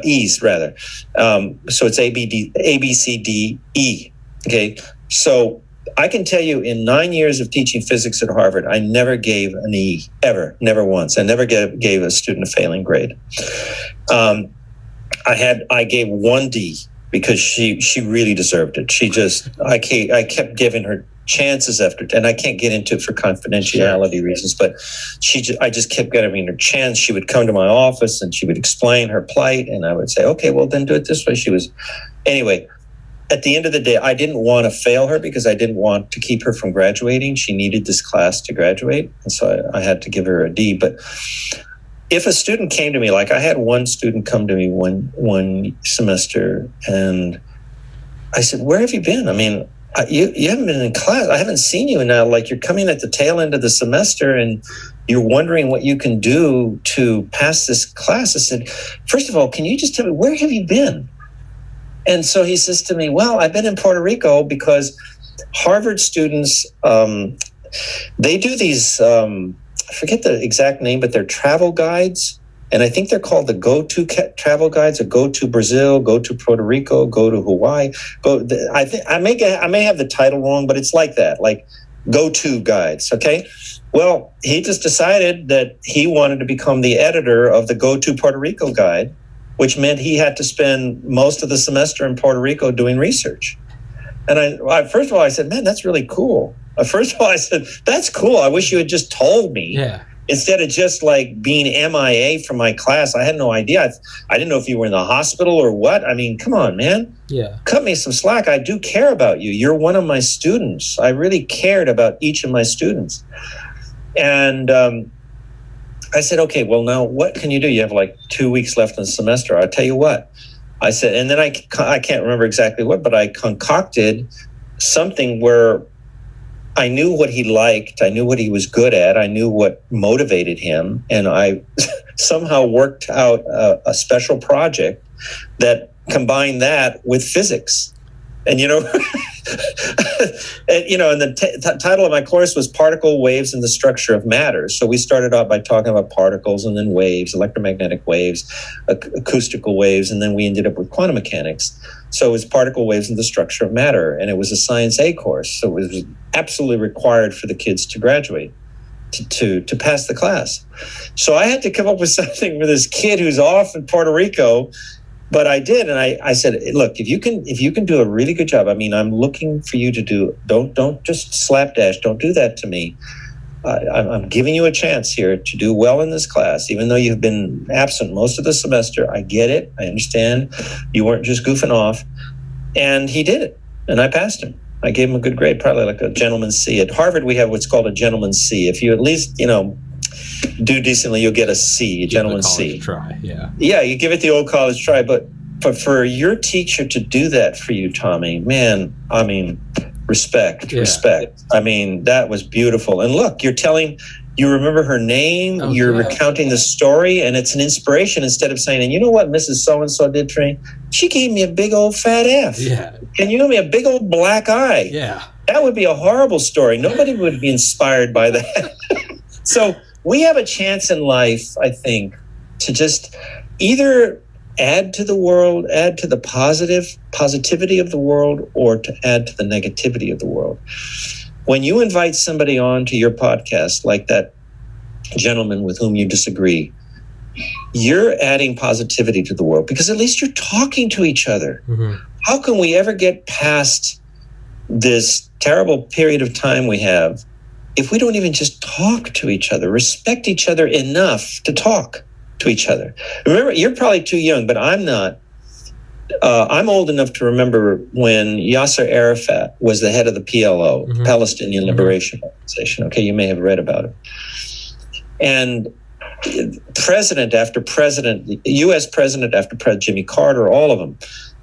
E's rather. So it's A, B, C, D, E. Okay, so I can tell you in 9 years of teaching physics at Harvard, I never gave an E, ever, never once. I never gave a student a failing grade. I gave one D because she really deserved it. I kept giving her chances after, and I can't get into it for confidentiality reasons, but I just kept giving her chance. She would come to my office and she would explain her plight, and I would say, okay, well then do it this way. Anyway, at the end of the day, I didn't want to fail her because I didn't want to keep her from graduating. She needed this class to graduate, and so I had to give her a D. But if a student came to me, like I had one student come to me one semester, and I said, where have you been? I mean, you haven't been in class. I haven't seen you now. Like, you're coming at the tail end of the semester and you're wondering what you can do to pass this class. I said, first of all, can you just tell me, where have you been? And so he says to me, well, I've been in Puerto Rico because Harvard students, they do these, I forget the exact name, but they're travel guides. And I think they're called the go-to travel guides, or go to Brazil, go to Puerto Rico, go to Hawaii. I may have the title wrong, but it's like that, like go-to guides. Okay. Well, he just decided that he wanted to become the editor of the go to Puerto Rico guide, which meant he had to spend most of the semester in Puerto Rico doing research. And I first of all, I said, man, that's really cool. First of all, I said, that's cool. I wish you had just told me. Yeah. Instead of just like being MIA from my class. I had no idea. I didn't know if you were in the hospital or what. I mean, come on, man. Yeah. Cut me some slack. I do care about you. You're one of my students. I really cared about each of my students. And I said, okay, well, now what can you do? You have like 2 weeks left in the semester. I'll tell you what. I said, and then I can't remember exactly what, but I concocted something where I knew what he liked. I knew what he was good at. I knew what motivated him. And I somehow worked out a special project that combined that with physics. And, and the title of my course was Particle, Waves, and the Structure of Matter. So we started out by talking about particles, and then waves, electromagnetic waves, acoustical waves, and then we ended up with quantum mechanics. So it was particle, waves, and the structure of matter. And it was a Science A course. So it was absolutely required for the kids to graduate, to pass the class. So I had to come up with something for this kid who's off in Puerto Rico. But I did, and I said, look, if you can do a really good job, I mean, I'm looking for you to do, don't just slapdash, don't do that to me. I'm giving you a chance here to do well in this class, even though you've been absent most of the semester. I get it, I understand. You weren't just goofing off. And he did it, and I passed him. I gave him a good grade, probably like a gentleman's C. At Harvard, we have what's called a gentleman's C. If you at least, do decently, you'll get a C, a gentleman's C. Try, yeah. Yeah, you give it the old college try, but for your teacher to do that for you, Tommy, man, I mean, respect. I mean, that was beautiful. And look, you remember her name, you're recounting the story, and it's an inspiration instead of saying, and you know what Mrs. So-and-so did for me? She gave me a big old fat F. Yeah. And you gave me a big old black eye. Yeah. That would be a horrible story. Nobody would be inspired by that. So we have a chance in life, I think, to just either add to the world, add to the positivity of the world, or to add to the negativity of the world. When you invite somebody on to your podcast, like that gentleman with whom you disagree, you're adding positivity to the world because at least you're talking to each other. Mm-hmm. How can we ever get past this terrible period of time we have if we don't even just talk to each other, respect each other enough to talk to each other? Remember, you're probably too young, but I'm not. I'm old enough to remember when Yasser Arafat was the head of the PLO, mm-hmm. Palestinian Liberation Organization. Okay, you may have read about it. And president after president, U.S. president after president, Jimmy Carter, all of them,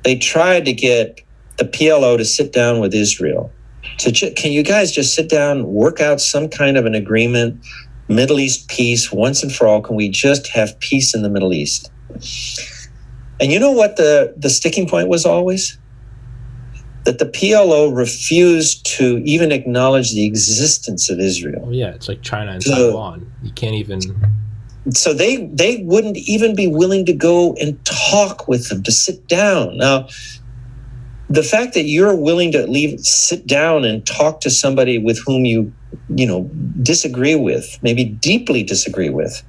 they tried to get the PLO to sit down with Israel. Can you guys just sit down, work out some kind of an agreement, Middle East peace, once and for all? Can we just have peace in the Middle East? And you know what the sticking point was always? That the PLO refused to even acknowledge the existence of Israel. Oh, yeah, it's like China and Taiwan. You can't even... So they wouldn't even be willing to go and talk with them, to sit down. Now, the fact that you're willing to sit down and talk to somebody with whom you disagree with, maybe deeply disagree with,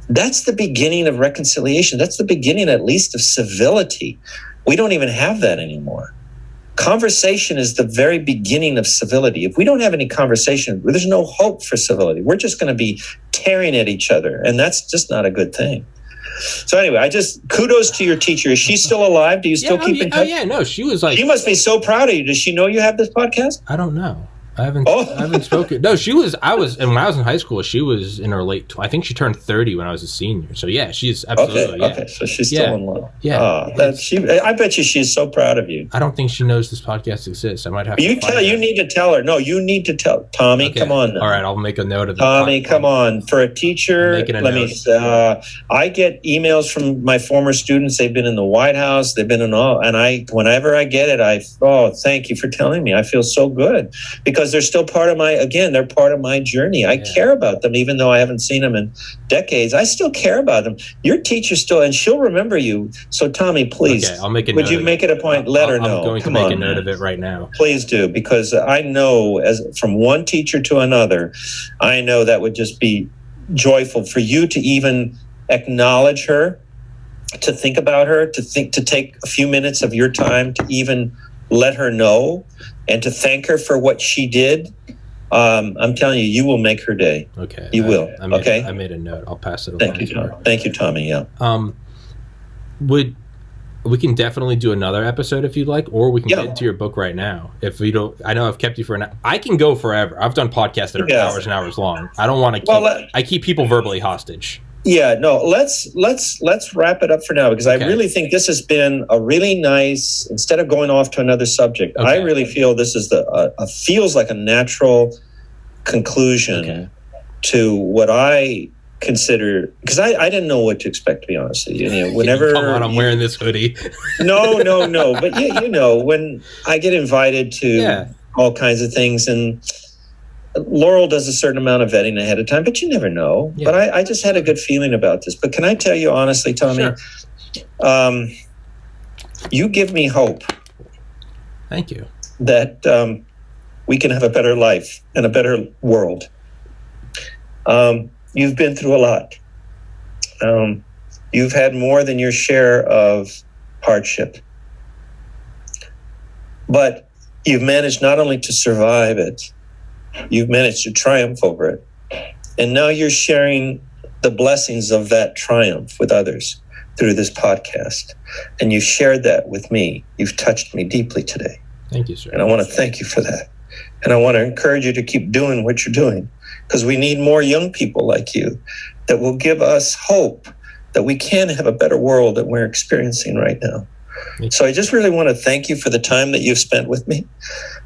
that's the beginning of reconciliation. That's the beginning, at least, of civility. We don't even have that anymore. Conversation is the very beginning of civility. If we don't have any conversation, there's no hope for civility. We're just going to be tearing at each other, and that's just not a good thing. So anyway, kudos to your teacher. Is she still alive? Do you still keep in touch? Oh yeah, no, she was like. She must be so proud of you. Does she know you have this podcast? I don't know. I haven't spoken. No, and when I was in high school, she was in her late. I think she turned 30 when I was a senior. So yeah, she's absolutely. Okay, so she's still in love. Yeah, I bet you she's so proud of you. I don't think she knows this podcast exists. I might have. You need to tell her. No, you need to tell Tommy. Okay. Come on. Now. All right, I'll make a note of that. Tommy, come on. For a teacher, I get emails from my former students. They've been in the White House. They've been in all, and whenever I get it, thank you for telling me. I feel so good because they're still part of they're part of my journey. I care about them, even though I haven't seen them in decades. I still care about them. Your teacher still, and she'll remember you. So Tommy, please, I'll make a note. Would you make it a point? Let her know. I'm going to make a note of it right now. Please do, because I know, as from one teacher to another, I know that would just be joyful for you to even acknowledge her, to think about her, to take a few minutes of your time to even let her know and to thank her for what she did. I'm telling you, you will make her day. Okay. You will. Okay. I made a note. I'll pass it along. Thank you, Tommy. Yeah. We can definitely do another episode if you'd like, or we can get into your book right now. If we don't, I know I've kept you for I can go forever. I've done podcasts that are hours and hours long. I don't want to I keep people verbally hostage. Yeah, no, let's wrap it up for now, because I really think this has been a really nice, instead of going off to another subject, I really feel this is feels like a natural conclusion to what I consider, because I didn't know what to expect, to be honest with you. Whenever come on, I'm wearing this hoodie. No, but when I get invited to all kinds of things, and Laurel does a certain amount of vetting ahead of time, but you never know. Yeah. But I just had a good feeling about this. But can I tell you honestly, Tommy, you give me hope. Thank you. That we can have a better life and a better world. You've been through a lot. You've had more than your share of hardship. But you've managed not only to survive it, you've managed to triumph over it. And now you're sharing the blessings of that triumph with others through this podcast. And you shared that with me. You've touched me deeply today. Thank you, sir. And I want to thank you for that. And I want to encourage you to keep doing what you're doing, because we need more young people like you that will give us hope that we can have a better world that we're experiencing right now. So I just really want to thank you for the time that you've spent with me.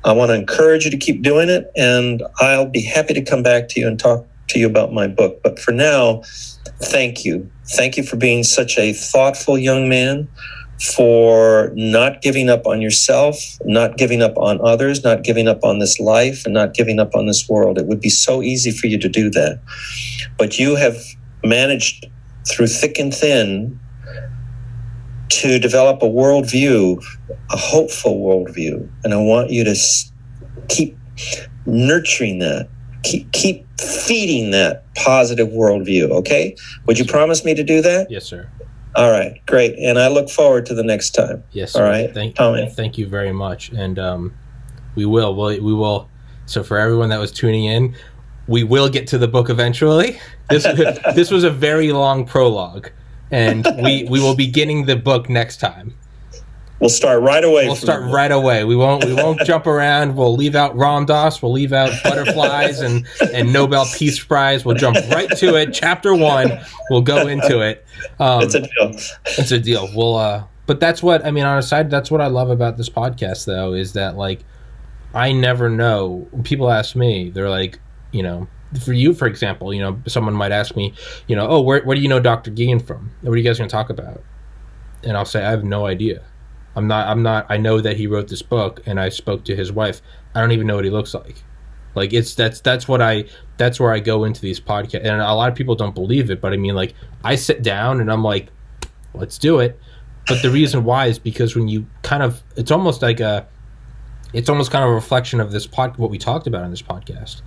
I want to encourage you to keep doing it, and I'll be happy to come back to you and talk to you about my book. But for now, thank you. Thank you for being such a thoughtful young man, for not giving up on yourself, not giving up on others, not giving up on this life, and not giving up on this world. It would be so easy for you to do that. But you have managed through thick and thin to develop a worldview, a hopeful worldview. And I want you to keep nurturing that, keep feeding that positive worldview, okay? Would you promise me to do that? Yes, sir. All right, great. And I look forward to the next time. Yes, sir. All right, thank you very much. And we will. So for everyone that was tuning in, we will get to the book eventually. This was a very long prologue. And we will be getting the book next time. We'll start right away. Right away. We won't jump around. We'll leave out Ram Dass. We'll leave out butterflies and Nobel Peace Prize. We'll jump right to it. Chapter 1. We'll go into it. It's a deal. It's a deal. But that's what on a side. That's what I love about this podcast, though, is that I never know. People ask me, they're like, for you, for example, someone might ask me, oh, where do you know Dr. Guillen from? What are you guys going to talk about? And I'll say, I have no idea. I'm not, I know that he wrote this book and I spoke to his wife. I don't even know what he looks like. That's where I go into these podcasts. And a lot of people don't believe it, but I sit down and I'm like, let's do it. But the reason why is because when you it's almost kind of a reflection of this what we talked about in this podcast,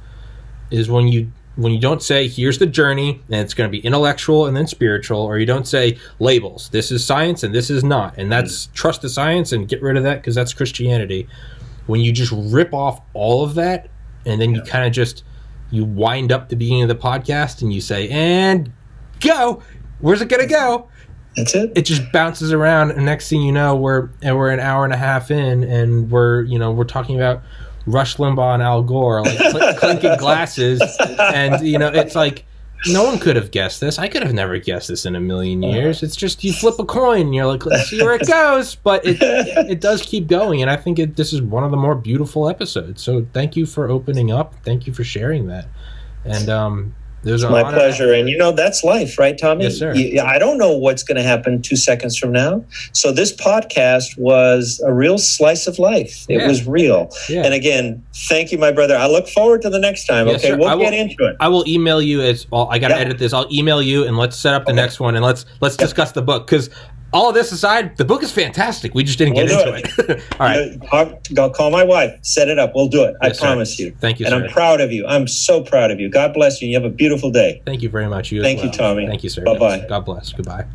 is when you don't say, here's the journey, and it's going to be intellectual and then spiritual, or you don't say labels, this is science and this is not, and that's trust the science and get rid of that because that's Christianity. When you just rip off all of that, and then you kind of you wind up the beginning of the podcast and you say, and go, where's it going to go? That's it. It just bounces around, and next thing you know, we're an hour and a half in, and we're talking about Rush Limbaugh and Al Gore, like clinking glasses, and it's like no one could have guessed this. I could have never guessed this in a million years. It's just you flip a coin, and you're like, let's see where it goes. But it does keep going, and I think this is one of the more beautiful episodes. So thank you for opening up. Thank you for sharing that, and it's my pleasure. And that's life, right, Tommy? Yes, sir. I don't know what's going to happen 2 seconds from now. So this podcast was a real slice of life. It was real. Yeah. And again, thank you, my brother. I look forward to the next time. Yes, okay, sir. We'll get into it. I will email you as well. I got to edit this. I'll email you, and let's set up the next one, and let's discuss the book, because all of this aside, the book is fantastic. We just didn't get into it. All right. I'll call my wife. Set it up. We'll do it. Yes, I promise you. Thank you, and sir. I'm proud of you. I'm so proud of you. God bless you. You have a beautiful day. Thank you very much. Thank you, Tommy. Thank you, sir. Bye-bye. God bless. Goodbye.